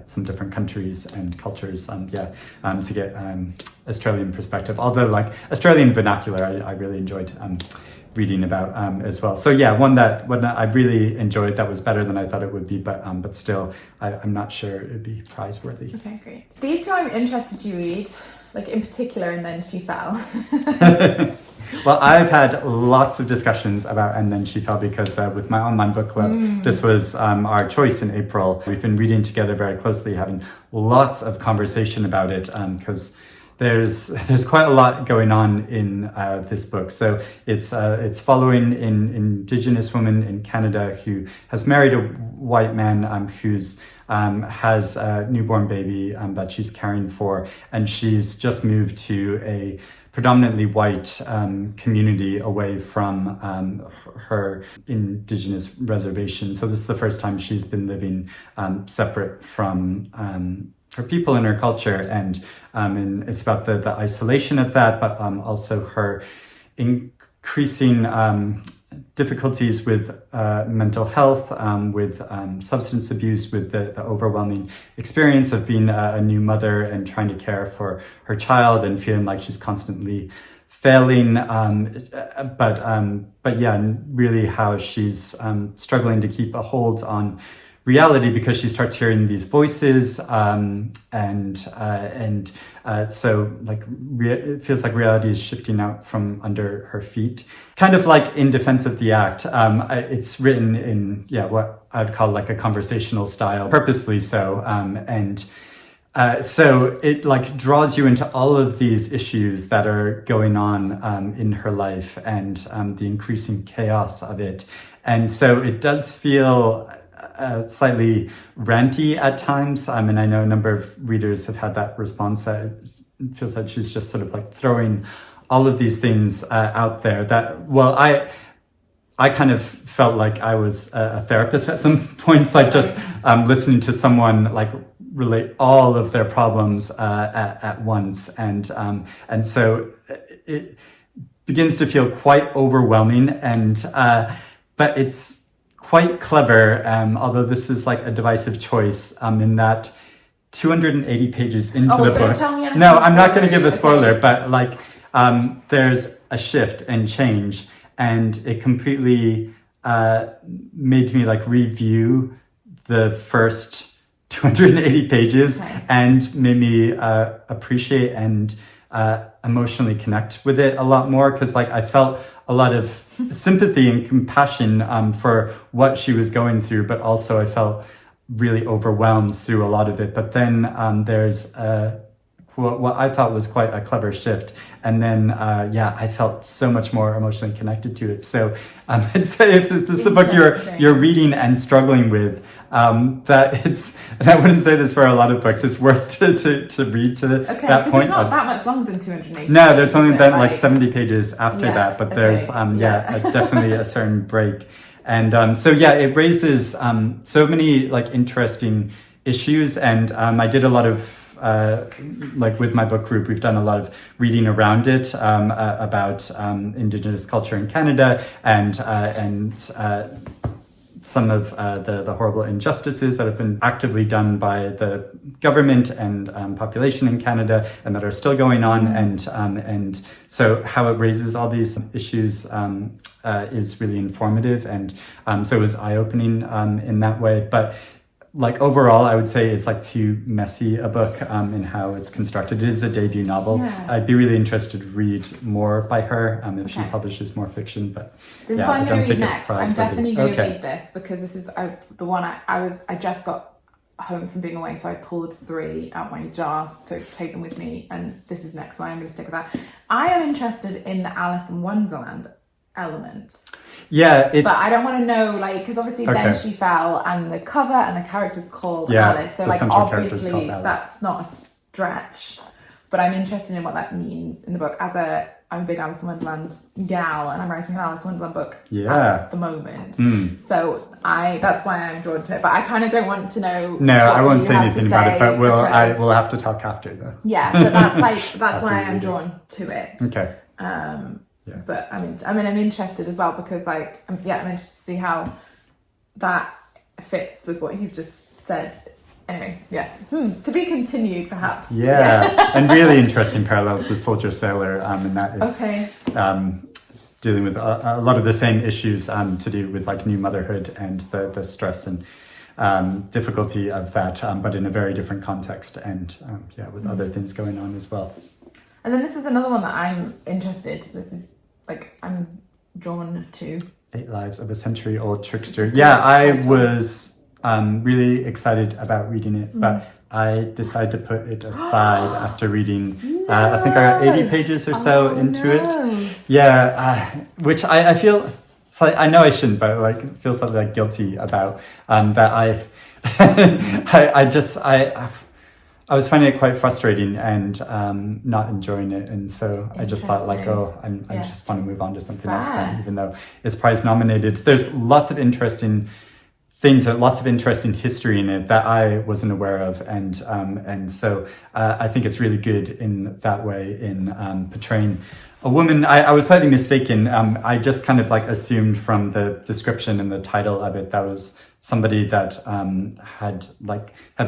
some different countries and cultures, to get Australian perspective. Although like Australian vernacular, I really enjoyed reading about as well. So one that I really enjoyed, that was better than I thought it would be, but still I'm not sure it'd be prize worthy. Okay, great. These two I'm interested to read, like in particular, and then She Fell. Well, I've had lots of discussions about And Then She Fell because with my online book club, this was our choice in April. We've been reading together very closely, having lots of conversation about it because there's quite a lot going on in this book. So it's following an Indigenous woman in Canada who has married a white man who's has a newborn baby that she's caring for, and she's just moved to a predominantly white community away from her Indigenous reservation. So this is the first time she's been living separate from her people and her culture, and it's about the isolation of that, but also her increasing difficulties with mental health, with substance abuse, with the overwhelming experience of being a new mother and trying to care for her child and feeling like she's constantly failing, but really how she's struggling to keep a hold on reality because she starts hearing these voices, so like it feels like reality is shifting out from under her feet, kind of like in defense of the act. It's written in what I would call like a conversational style, purposely so, so it like draws you into all of these issues that are going on in her life and the increasing chaos of it. And so it does feel slightly ranty at times. And I know a number of readers have had that response, that it feels like she's just sort of like throwing all of these things out there that, well, I kind of felt like I was a therapist at some points, like just listening to someone like relate all of their problems at once. And so it begins to feel quite overwhelming, but it's quite clever, although this is like a divisive choice in that 280 pages into the book. Tell me anything. No, I'm not going to give a spoiler, but like there's a shift and change, and it completely made me like review the first 280 pages and made me appreciate and emotionally connect with it a lot more, because like I felt a lot of sympathy and compassion for what she was going through, but also I felt really overwhelmed through a lot of it. But then there's what I thought was quite a clever shift, and then I felt so much more emotionally connected to it. So I'd say if this is a book you're reading and struggling with, that it's, and I wouldn't say this for a lot of books, it's worth to read to that point. It's not that much longer than 280. No, there's only then like 70 pages after that, but there's definitely a certain break. And it raises so many like interesting issues, and I did a lot of like with my book group, we've done a lot of reading around it about Indigenous culture in Canada and some of the horrible injustices that have been actively done by the government and population in Canada and that are still going on, and so how it raises all these issues is really informative, and so it was eye-opening in that way. But like overall, I would say it's like too messy a book in how it's constructed. It is a debut novel. Yeah. I'd be really interested to read more by her if she publishes more fiction. But this is what I'm going to read next. I'm definitely going to read this because this is the one I just got home from being away, so I pulled 3 out my jars to take them with me, and this is next, so I'm going to stick with that. I am interested in the Alice in Wonderland element. Yeah, but I don't want to know, like, because obviously Then She Fell and the cover and the character's called Alice, so like obviously that's not a stretch, but I'm interested in what that means in the book. I'm a big Alice in Wonderland gal, and I'm writing an Alice in Wonderland book at the moment, so that's why I'm drawn to it, but I kind of don't want to know. No, I won't say anything about it, but we'll have to talk after though. Yeah, but that's why I'm drawn to it. Okay. But I'm interested as well because like I'm interested to see how that fits with what you've just said. Anyway, yes, to be continued perhaps. Yeah. And really interesting parallels with Soldier Sailor, and that it's dealing with a lot of the same issues to do with like new motherhood and the stress and difficulty of that, but in a very different context, and with other things going on as well. And then this is another one that I'm interested. This is like I'm drawn to. 8 Lives of a Century-Old Trickster. Yeah, I was really excited about reading it, but I decided to put it aside after reading. I think I got 80 pages or so into it. Yeah, which I feel. It's like, I know I shouldn't, but like it feels like guilty about that. I was finding it quite frustrating and not enjoying it, and so I just thought like, I just want to move on to something else then, even though it's prize nominated. There's lots of interesting things, lots of interesting history in it that I wasn't aware of, and so I think it's really good in that way in portraying a woman. I was slightly mistaken. I just kind of like assumed from the description and the title of it that was somebody that had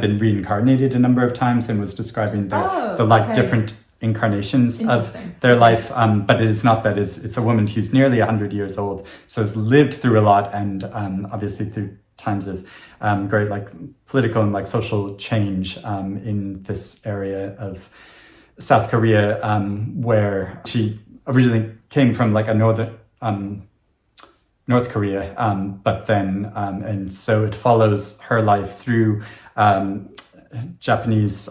been reincarnated a number of times and was describing the different incarnations of their life, but it is not that. It's a woman who's nearly 100 years old, so has lived through a lot, and obviously through times of great like political and like social change in this area of South Korea, where she originally came from like a North Korea, but then and so it follows her life through Japanese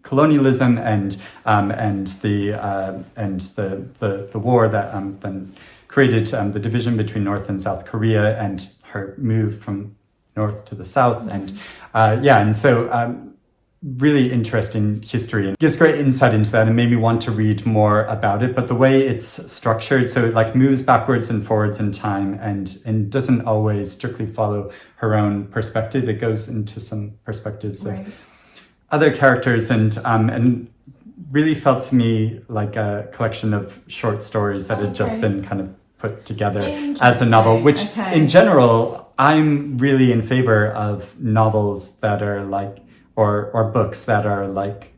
colonialism and the war that then created the division between North and South Korea, and her move from North to the South, and so really interesting history, and gives great insight into that and made me want to read more about it. But the way it's structured, so it like moves backwards and forwards in time and doesn't always strictly follow her own perspective. It goes into some perspectives of other characters, and really felt to me like a collection of short stories that had just been kind of put together as a novel, which in general, I'm really in favor of novels that are like, or books that are like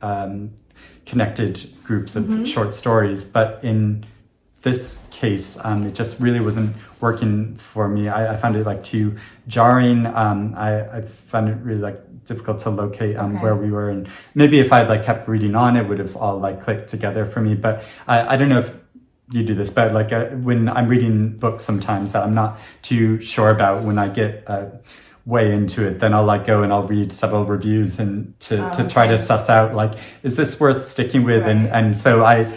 connected groups of short stories. But in this case, it just really wasn't working for me. I found it like too jarring. I found it really like difficult to locate where we were, and maybe if I had like kept reading on, it would have all like clicked together for me. But I don't know if you do this, but like when I'm reading books sometimes that I'm not too sure about, when I get way into it, then I'll like go and I'll read several reviews and to try to suss out like, is this worth sticking with? And so I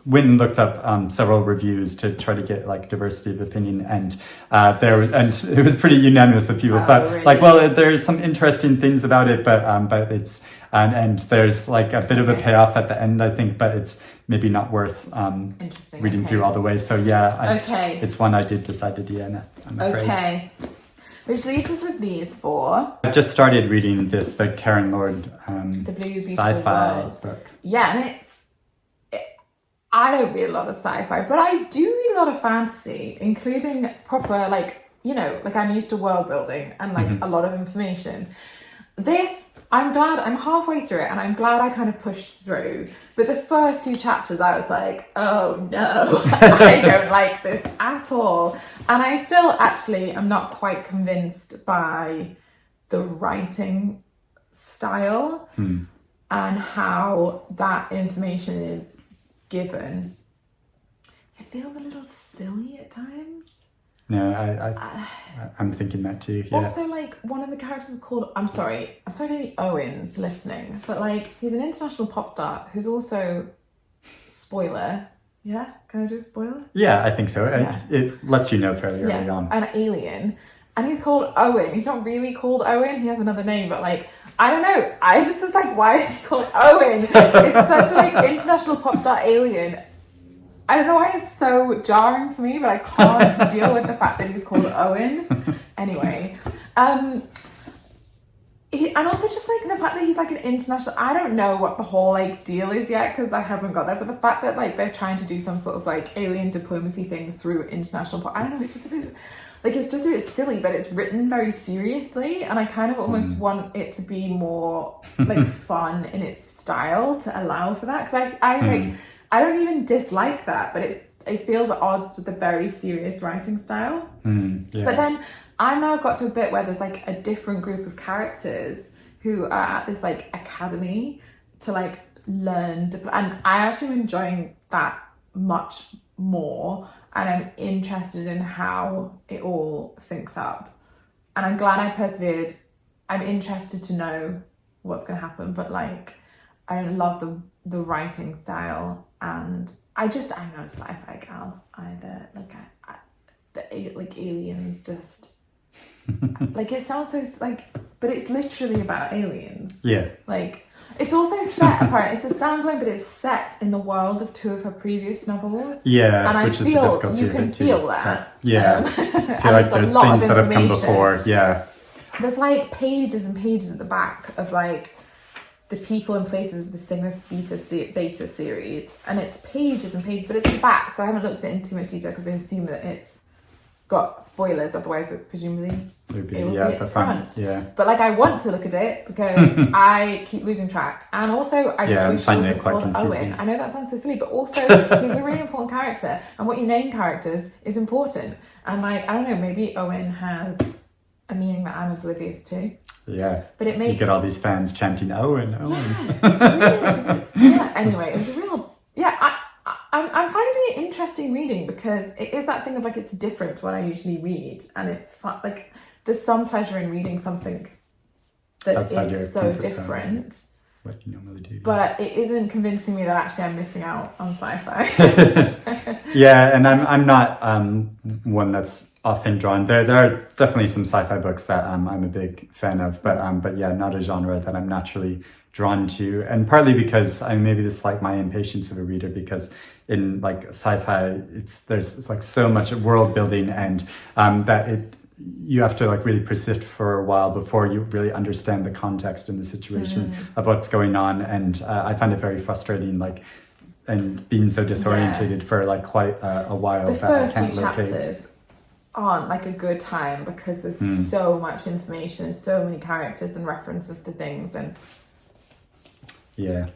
went and looked up several reviews to try to get like diversity of opinion, and it was pretty unanimous of people thought like, well, there's some interesting things about it, but it's and there's like a bit of a payoff at the end, I think, but it's maybe not worth reading through all the way. So it's one I did decide to DNF, I'm afraid. Which leaves us with these four. I've just started reading the Karen Lord The Blue Beautiful sci-fi World book. Yeah, and I don't read a lot of sci-fi, but I do read a lot of fantasy, including proper, like, you know, like I'm used to world building and like a lot of information. This, I'm glad I'm halfway through it, and I'm glad I kind of pushed through. But the first few chapters, I was like, oh no, I don't like this at all. And I still actually am not quite convinced by the writing style and how that information is given. It feels a little silly at times. No, I'm thinking that too. Yeah. Also, like, one of the characters is called, I'm sorry to the Owens listening, but like, he's an international pop star who's also, spoiler, yeah? Can I do a spoiler? Yeah, I think so. Yeah. It lets you know fairly early on. An alien. And he's called Owen. He's not really called Owen. He has another name, but like, I don't know. I just was like, why is he called Owen? It's such a like international pop star alien. I don't know why it's so jarring for me, but I can't deal with the fact that he's called Owen. Anyway. And also just like the fact that he's like an international, I don't know what the whole like deal is yet because I haven't got there, but the fact that like they're trying to do some sort of like alien diplomacy thing through international, I don't know, it's just a bit, like it's just a bit silly, but it's written very seriously, and I kind of almost want it to be more like fun in its style to allow for that, because I don't even dislike that, but it feels at odds with the very serious writing style. But then I've now got to a bit where there's like a different group of characters who are at this like academy to like learn, and I actually am enjoying that much more, and I'm interested in how it all syncs up, and I'm glad I persevered. I'm interested to know what's going to happen, but like I don't love the writing style. And I'm not a sci-fi gal either. Like like aliens just like it sounds so like, but it's literally about aliens. Yeah. Like it's also set apparently. It's a standalone, but it's set in the world of two of her previous novels. Yeah, and I feel you can feel that. Yeah. I feel like there's things that have come before. Yeah. There's like pages and pages at the back of like the people and places of the Cygnus Beta series, and it's pages and pages, but it's the back, so I haven't looked at it in too much detail because I assume that it's got spoilers, otherwise it presumably it will be at the front. Yeah. But like I want to look at it because I keep losing track, and also I just wish he wasn't called Owen. I know that sounds so silly, but also he's a really important character, and what you name characters is important. And like I don't know, maybe Owen has a meaning that I'm oblivious to. Yeah. But it makes... You get all these fans chanting, Owen, Owen. Yeah, it's weird. Yeah, anyway, it was a real... Yeah, I'm finding it interesting reading because it is that thing of like, it's different to what I usually read. And it's fun. Like, there's some pleasure in reading something that Outside your is so comfort different. zone. What you normally do. But it isn't convincing me that actually I'm missing out on sci-fi. Yeah, and I'm not one that's often drawn. There are definitely some sci-fi books that I'm a big fan of, but yeah, not a genre that I'm naturally drawn to. And partly because maybe this is like my impatience of a reader, because in like sci-fi, there's like so much world building and that you have to like really persist for a while before you really understand the context and the situation of what's going on. And I find it very frustrating, like, and being so disorientated for like quite a while. The that first I can't few locate. chapters aren't like a good time because there's so much information, so many characters and references to things, and yeah.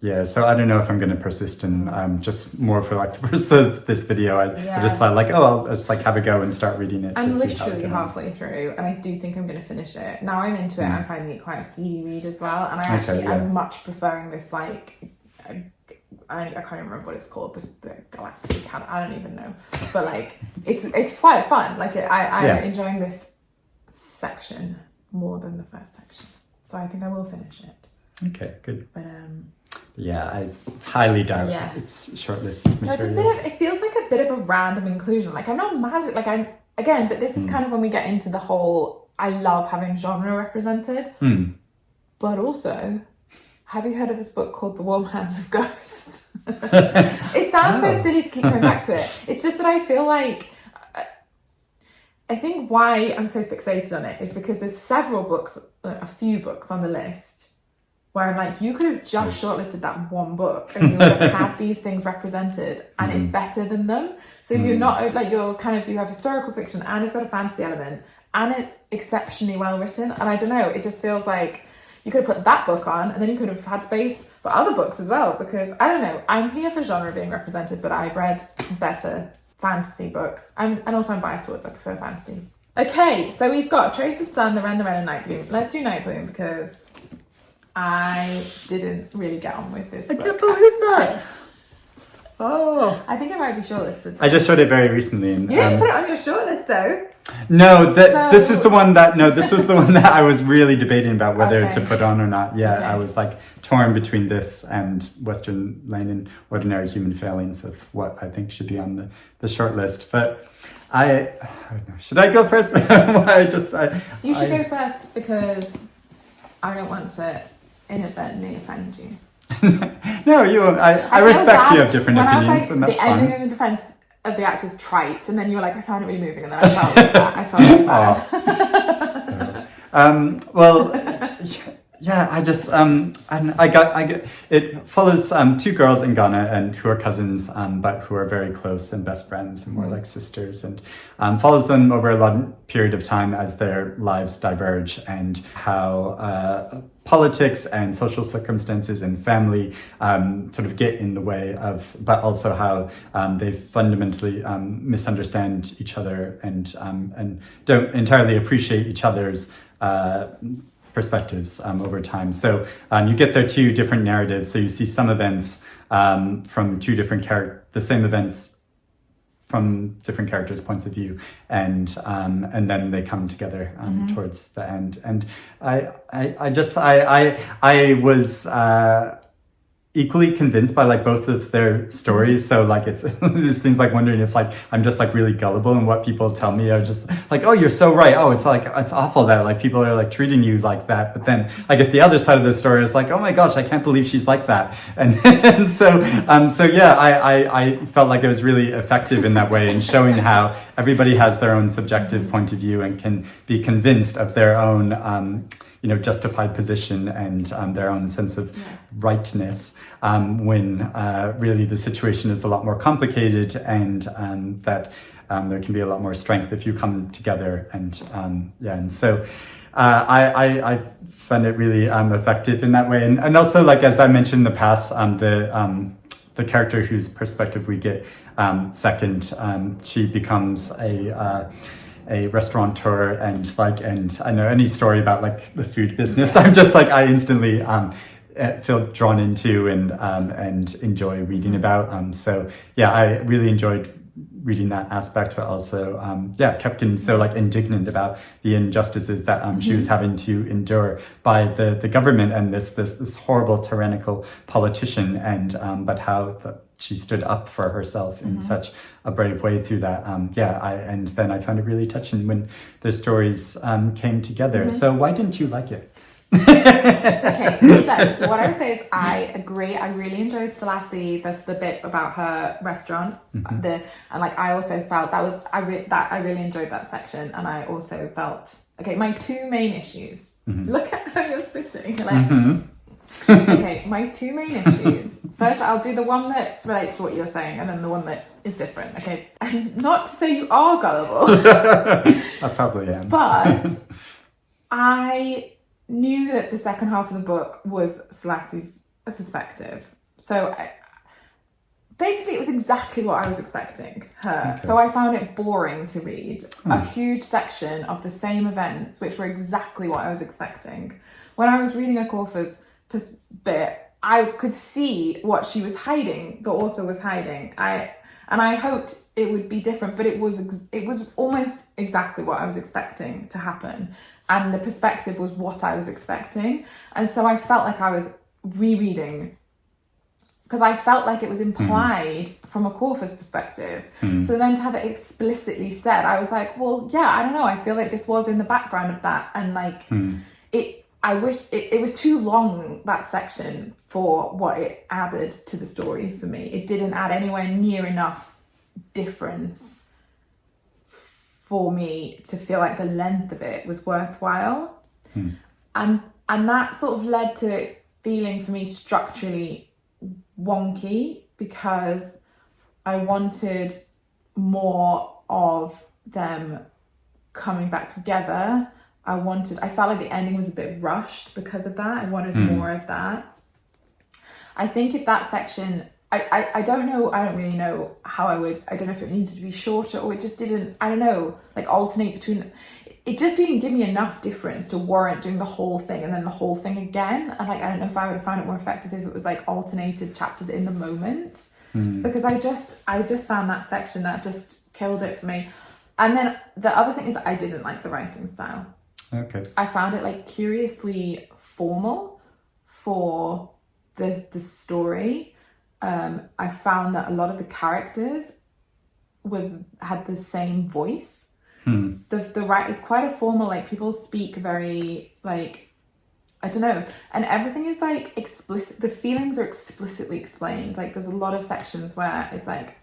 Yeah, so I don't know if I'm going to persist in just more for like the purpose of this video. I just like, I'll just like have a go and start reading it. I'm literally halfway through, and I do think I'm going to finish it. Now I'm into it, I'm finding it quite a speedy read as well, and I'm much preferring this like, I can't remember what it's called, but the Galactic, I don't even know, but like it's quite fun. Like I'm enjoying this section more than the first section, so I think I will finish it. Okay, good. But yeah, I highly doubt it's shortlist material. No, it feels like a bit of a random inclusion. Like I'm not mad at, like I'm again, but this is kind of when we get into the whole, I love having genre represented, but also, have you heard of this book called The Warm Hands of Ghosts? It sounds so silly to keep coming back to it. It's just that I feel like, I think why I'm so fixated on it is because there's several books, a few books on the list where I'm like, you could have just shortlisted that one book and you would have had these things represented and it's better than them. So you're not like, you have historical fiction and it's got a fantasy element and it's exceptionally well written. And I don't know, it just feels like you could have put that book on and then you could have had space for other books as well, because I don't know, I'm here for genre being represented, but I've read better fantasy books. And also I'm biased towards, I prefer fantasy. Okay, so we've got Trace of Sun, The Wren, The Wren and Nightbloom. Let's do Nightbloom because I didn't really get on with this book. I can't believe that. Oh. I think it might be shortlisted. I just read it very recently. And, you didn't put it on your shortlist though. No, this is the one that, this was the one that I was really debating about whether to put on or not. Yeah, I was like torn between this and Western Lane and Ordinary Human Failings of what I think should be on the shortlist. But I don't know. Should I go first? You should go first because I don't want to inadvertently offend you. No, you won't. I respect you have different opinions, and that's fine. The ending of the defense of the act is trite, and then you were like, I found it really moving, and then I felt like that. I felt really bad. Well, yeah, I just and I get it follows two girls in Ghana and who are cousins, but who are very close and best friends and more like sisters, and follows them over a long period of time as their lives diverge and how politics and social circumstances and family sort of get in the way of, but also how they fundamentally misunderstand each other and don't entirely appreciate each other's perspectives over time. So you get their two different narratives. So you see some events from two different the same events from different characters' points of view, and then they come together towards the end. And I was equally convinced by like both of their stories. So like it's these things like wondering if like I'm just like really gullible and what people tell me are just like, oh, you're so right. Oh, it's like it's awful that like people are like treating you like that. But then I get the other side of the story. It's like, oh my gosh, I can't believe she's like that. And so yeah, I felt like it was really effective in that way in showing how everybody has their own subjective point of view and can be convinced of their own justified position and their own sense of rightness when really the situation is a lot more complicated, and that there can be a lot more strength if you come together. And so I found it really effective in that way. And also, like as I mentioned in the past, the character whose perspective we get second, she becomes a restaurateur and I know any story about like the food business, I'm just like, I instantly feel drawn into and enjoy reading about. So yeah, I really enjoyed reading that aspect, but also kept getting so like indignant about the injustices that she was having to endure by the government and this horrible tyrannical politician, and but how she stood up for herself in such a brave way through that. And then I found it really touching when the stories came together. So why didn't you like it? Okay, so what I would say is I agree. I really enjoyed Selassie, the bit about her restaurant. I also felt I really enjoyed that section, and I also felt my two main issues. Look at how you're sitting. Okay, my two main issues. First, I'll do the one that relates to what you're saying, and then the one that is different. Okay, and not to say you are gullible. I probably am, but I knew that the second half of the book was Selassie's perspective. So basically it was exactly what I was expecting her. Okay. So I found it boring to read a huge section of the same events, which were exactly what I was expecting. When I was reading Acorfa's bit, I could see what she was hiding, the author was hiding. And I hoped it would be different, but it was almost exactly what I was expecting to happen. And the perspective was what I was expecting. And so I felt like I was rereading, because I felt like it was implied from Acorfa's perspective. So then to have it explicitly said, I was like, well, yeah, I don't know. I feel like this was in the background of that. And I wish it was too long, that section, for what it added to the story for me. It didn't add anywhere near enough difference for me to feel like the length of it was worthwhile. And that sort of led to it feeling for me structurally wonky, because I wanted more of them coming back together. I felt like the ending was a bit rushed because of that. I wanted more of that. I think if that section, I don't know, I don't really know how I don't know if it needed to be shorter, or it just didn't, I don't know, like alternate between them. It just didn't give me enough difference to warrant doing the whole thing and then the whole thing again. And I don't know if I would have found it more effective if it was like alternated chapters in the moment. Because I just found that section that just killed it for me. And then the other thing is I didn't like the writing style. Okay. I found it like curiously formal for the story. I found that a lot of the characters had the same voice. It's quite a formal, like people speak very like, I don't know, and everything is like explicit. The feelings are explicitly explained. Like there's a lot of sections where it's like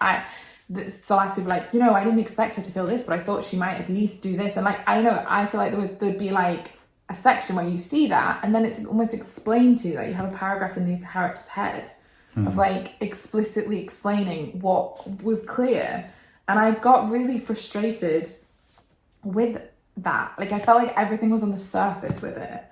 Selassie would be like, I didn't expect her to feel this, but I thought she might at least do this. And like, I don't know, I feel like there'd be like a section where you see that, and then it's almost explained to you. Like you have a paragraph in the character's head of like explicitly explaining what was clear. And I got really frustrated with that. Like I felt like everything was on the surface with it.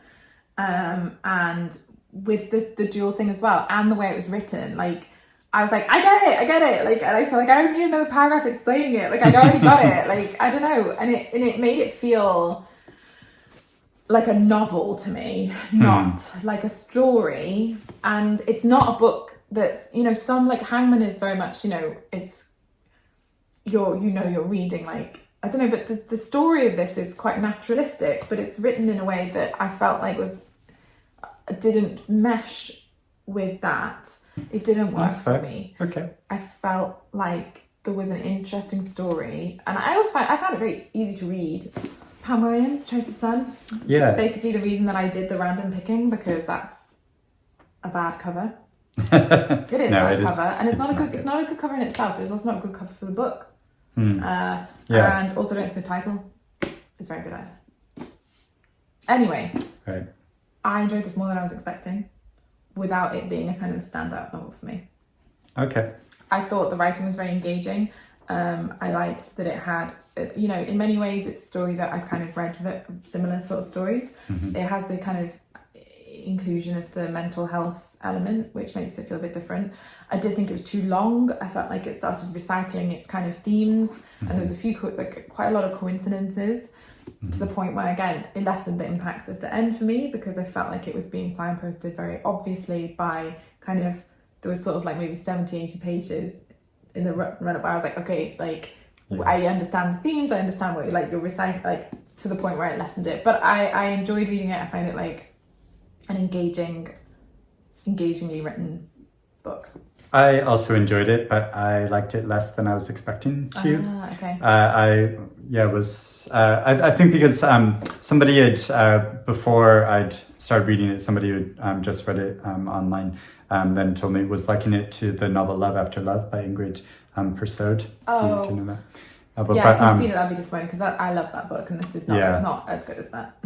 And with the dual thing as well, and the way it was written, like I was like, I get it. Like, and I feel like I don't need another paragraph explaining it. Like I already got it. Like, I don't know. And it made it feel like a novel to me, not like a story. And it's not a book that's, some like Hangman is very much, it's you're reading like, I don't know, but the story of this is quite naturalistic, but it's written in a way that I felt like didn't mesh with that. It didn't work for me. Okay. I felt like there was an interesting story, and I found it very easy to read. Pam Williams, Choice of Sun. Yeah. Basically the reason that I did the random picking, because that's a bad cover. It is a bad cover, and it's not a good cover in itself, but it's also not a good cover for the book. And also I don't think the title is very good either. Anyway, right. I enjoyed this more than I was expecting, without it being a kind of standout novel for me. Okay. I thought the writing was very engaging. I liked that it had, in many ways it's a story that I've kind of read similar sort of stories. It has the kind of, inclusion of the mental health element, which makes it feel a bit different. I did think it was too long. I felt like it started recycling its kind of themes, and there was a few quite a lot of coincidences, to the point where, again, it lessened the impact of the end for me, because I felt like it was being signposted very obviously by kind of, there was sort of like maybe 70, 80 pages in the run-up where I was like, okay, like, I understand the themes, I understand what you're recycling, like, to the point where it lessened it. But I enjoyed reading it. I found it like an engagingly written book. I also enjoyed it, but I liked it less than I was expecting to. Okay. I think because somebody had, before I'd started reading it, somebody who just read it online then told me it was liking it to the novel Love After Love by Ingrid Persaud. Oh. Do you know that? I can see that I'd be disappointed, because I love that book, and this is not as good as that.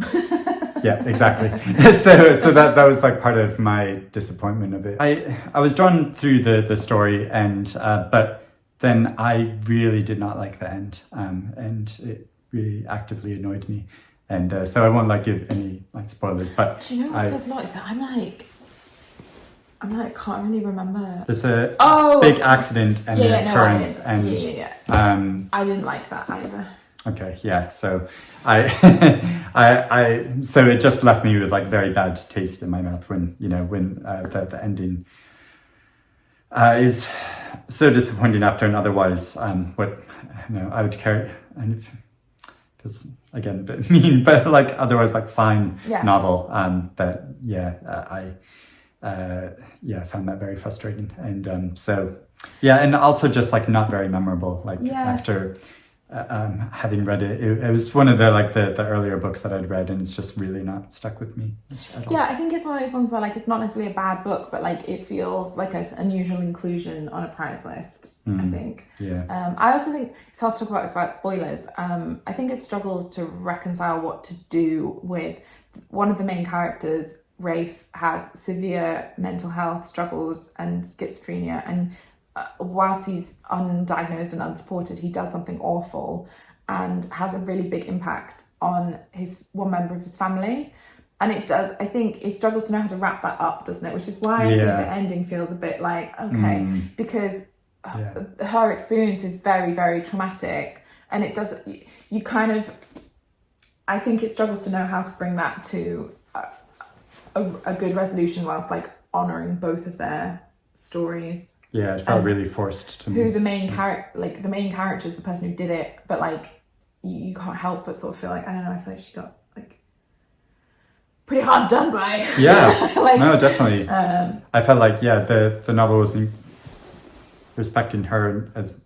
Yeah, exactly. so that was like part of my disappointment of it. I was drawn through the story, and but then I really did not like the end, and it really actively annoyed me, and so I won't like give any like spoilers. But do you know what says a lot is that I'm like can't really remember. There's a big accident and an occurrence, and I didn't like that either. Okay, yeah. So so it just left me with like very bad taste in my mouth when the ending is so disappointing after an otherwise I would carry, and if it's again a bit mean, but like otherwise like fine novel I found that very frustrating, and and also just like not very memorable after having read it. It was one of the earlier books that I'd read, and it's just really not stuck with me at all. I think it's one of those ones where like it's not necessarily a bad book, but like it feels like an unusual inclusion on a prize list. I think. I also think it's hard to talk about spoilers. I think it struggles to reconcile what to do with one of the main characters. Rafe has severe mental health struggles and schizophrenia, and whilst he's undiagnosed and unsupported, he does something awful and has a really big impact on one member of his family. And it does, I think it struggles to know how to wrap that up, doesn't it? Which is why I think the ending feels a bit like, okay, because her experience is very, very traumatic, and it does, I think it struggles to know how to bring that to a good resolution whilst like honouring both of their stories. Yeah, it felt really forced to me. Who the main character is the person who did it, but like you can't help but sort of feel like, I don't know, I feel like she got like pretty hard done by. Yeah, no, definitely. I felt like the novel wasn't respecting her as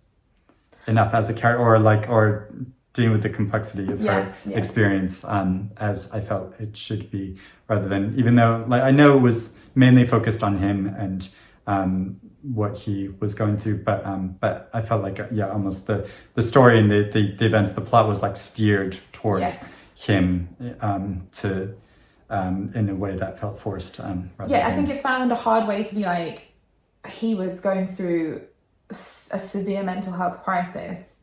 enough as a character, or dealing with the complexity of her experience as I felt it should be, rather than, even though like I know it was mainly focused on him and what he was going through, but I felt like almost the story and the events, the plot was like steered towards him to in a way that felt forced. I think it found a hard way to be like, he was going through a severe mental health crisis,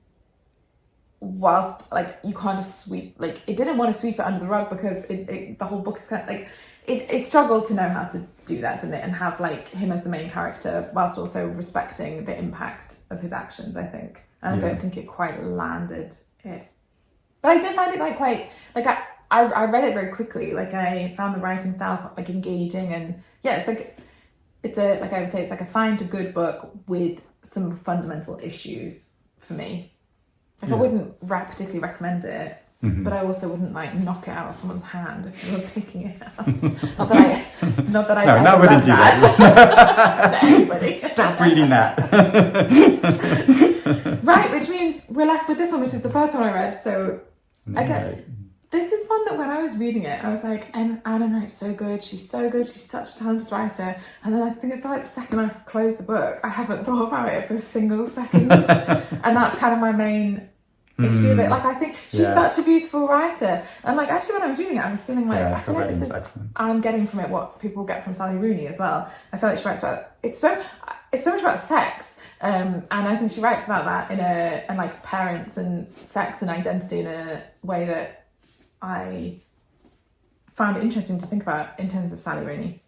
whilst like you can't just sweep, like it didn't want to sweep it under the rug, because the whole book is kind of like it struggled to know how to do that, didn't it, and have like him as the main character whilst also respecting the impact of his actions, I think. And I don't think it quite landed it, but I did find it like quite like I read it very quickly. Like I found the writing style like engaging, and it's like a fine to good book with some fundamental issues for me. Like I wouldn't particularly recommend it, but I also wouldn't like knock it out of someone's hand if you were picking it up. not that I no, wouldn't do that to anybody. Stop reading that. Right, which means we're left with this one, which is the first one I read. So again, this is one that when I was reading it, I was like, Enright's so good. She's so good. She's such a talented writer. And then I think it felt like the second I closed the book, I haven't thought about it for a single second. And that's kind of my main issue of it. Like, I think she's such a beautiful writer. And like, actually when I was reading it, I was feeling like, I feel like this is, excellent. I'm getting from it what people get from Sally Rooney as well. I feel like she writes about, it's so much about sex. And I think she writes about that and like parents and sex and identity in a way that I found interesting to think about in terms of Sally Rooney.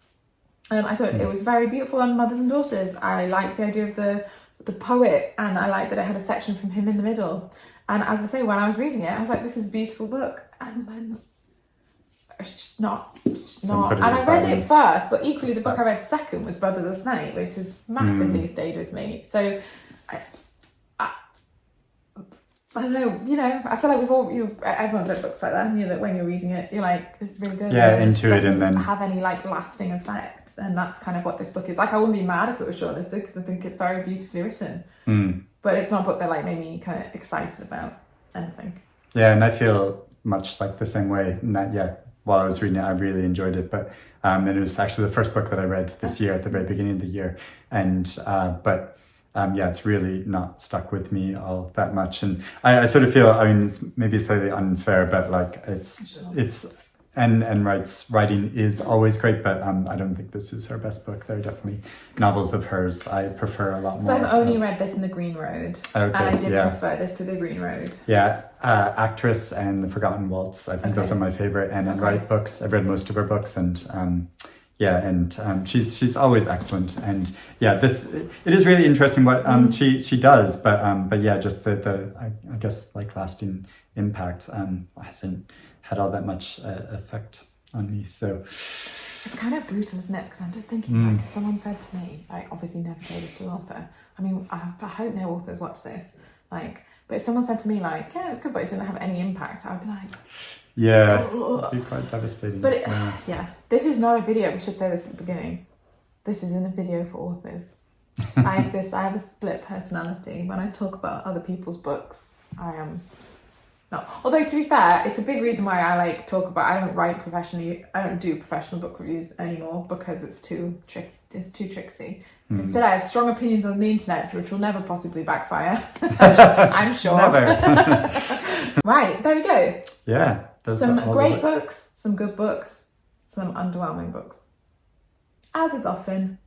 I thought it was very beautiful on Mothers and Daughters. I like the idea of the poet, and I like that it had a section from him in the middle. And as I say, when I was reading it, I was like, this is a beautiful book. And then it's just not. And I read it first, but equally the book I read second was Brotherless Night, which has massively stayed with me. So I don't know, I feel like everyone's read books like that, and that when you're reading it, you're like, this is really good. Yeah, and into it, and then have any like lasting effects, and that's kind of what this book is. Like, I wouldn't be mad if it was shortlisted because I think it's very beautifully written. But it's not a book that like made me kind of excited about anything. Yeah, and I feel much like the same way. In that, while I was reading it, I really enjoyed it. But and it was actually the first book that I read this year at the very beginning of the year, and it's really not stuck with me all that much. And I sort of feel, I mean, it's maybe slightly unfair, but like it's Enright's writing is always great, but I don't think this is her best book. There are definitely novels of hers I prefer a lot more. So I've only read this in The Green Road, and I did prefer this to The Green Road. Yeah, Actress and The Forgotten Waltz. I think those are my favorite Enright books. I've read most of her books, and she's always excellent. And it is really interesting what she does, but just the I guess like lasting impact hasn't had all that much effect on me. So it's kind of brutal, isn't it? Because I'm just thinking, like, if someone said to me, like, obviously never say this to an author. I mean, I hope no authors watch this. Like, but if someone said to me, like, yeah, it was good, but it didn't have any impact, I'd be like, it'd be quite devastating. But this is not a video. We should say this at the beginning. This isn't a video for authors. I have a split personality. When I talk about other people's books, I am not. Although, to be fair, it's a big reason why I don't write professionally. I don't do professional book reviews anymore because it's too tricksy. Instead, I have strong opinions on the internet, which will never possibly backfire. I'm sure. Never. Right, there we go. Yeah. Some great books, some good books, some underwhelming books. As is often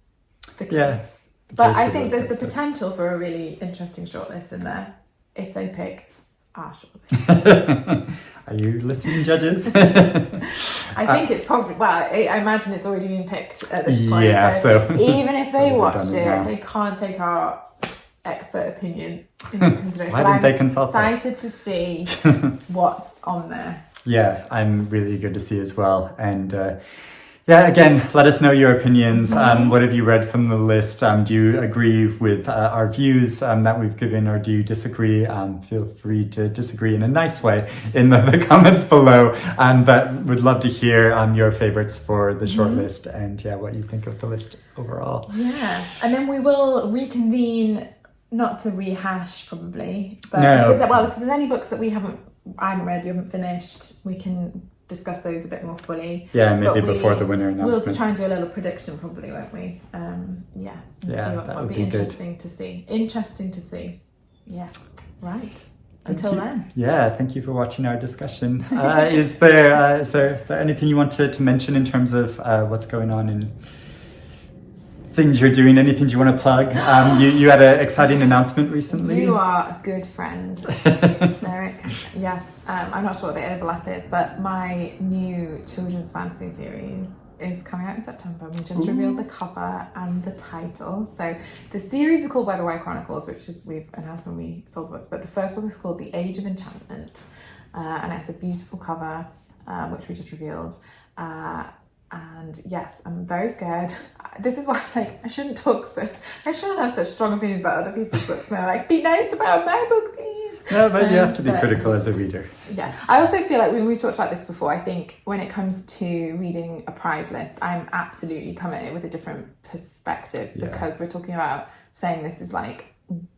the case. Yes. But I think there's the potential for a really interesting shortlist in there if they pick our shortlist. Are you listening, judges? I think it's probably, I imagine it's already been picked at this point. Yeah, so even if they watched it, they can't take our expert opinion into consideration. Why didn't they consult us? I'm excited to see what's on there. Yeah, I'm really eager to see as well. And again, let us know your opinions. What have you read from the list? Do you agree with our views that we've given, or do you disagree? Feel free to disagree in a nice way in the comments below. But would love to hear your favorites for the shortlist and what you think of the list overall. Yeah, and then we will reconvene, not to rehash probably, but if there's any books that I haven't read, you haven't finished, we can discuss those a bit more fully. Yeah, maybe before the winner announcement. We'll try and do a little prediction probably, won't we? And see what's what. Be interesting to see. Interesting to see. Yeah. Right. Until then. Yeah, thank you for watching our discussion. Is there anything you want to mention in terms of what's going on in things you're doing? Anything you want to plug? You had an exciting announcement recently. You are a good friend, Eric. Yes, I'm not sure what the overlap is, but my new children's fantasy series is coming out in September. We just revealed the cover and the title. So the series is called Weatherwire Chronicles, which is we've announced when we sold the books, but the first book is called The Age of Enchantment, and it has a beautiful cover, which we just revealed. And yes, I'm very scared. This is why, I shouldn't have such strong opinions about other people's books now. Be nice about my book, please. No, but you have to be critical as a reader. Yeah. I also feel like we've talked about this before. I think when it comes to reading a prize list, I'm absolutely coming at it with a different perspective because we're talking about saying this is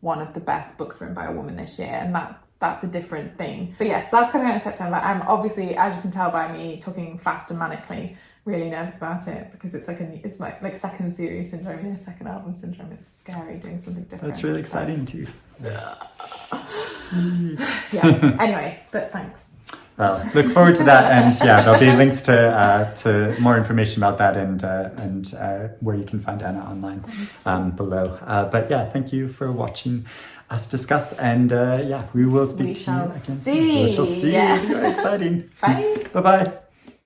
one of the best books written by a woman this year, and that's a different thing. But yes, that's coming out in September. I'm obviously, as you can tell by me talking fast and manically, really nervous about it because it's like second series syndrome, second album syndrome. It's scary doing something different. That's really exciting too. Yes. Anyway, but thanks. Well, look forward to that, and there'll be links to more information about that and where you can find Anna online below. But thank you for watching us discuss, and we will speak to you again. We shall see. Very exciting. Bye. Bye-bye.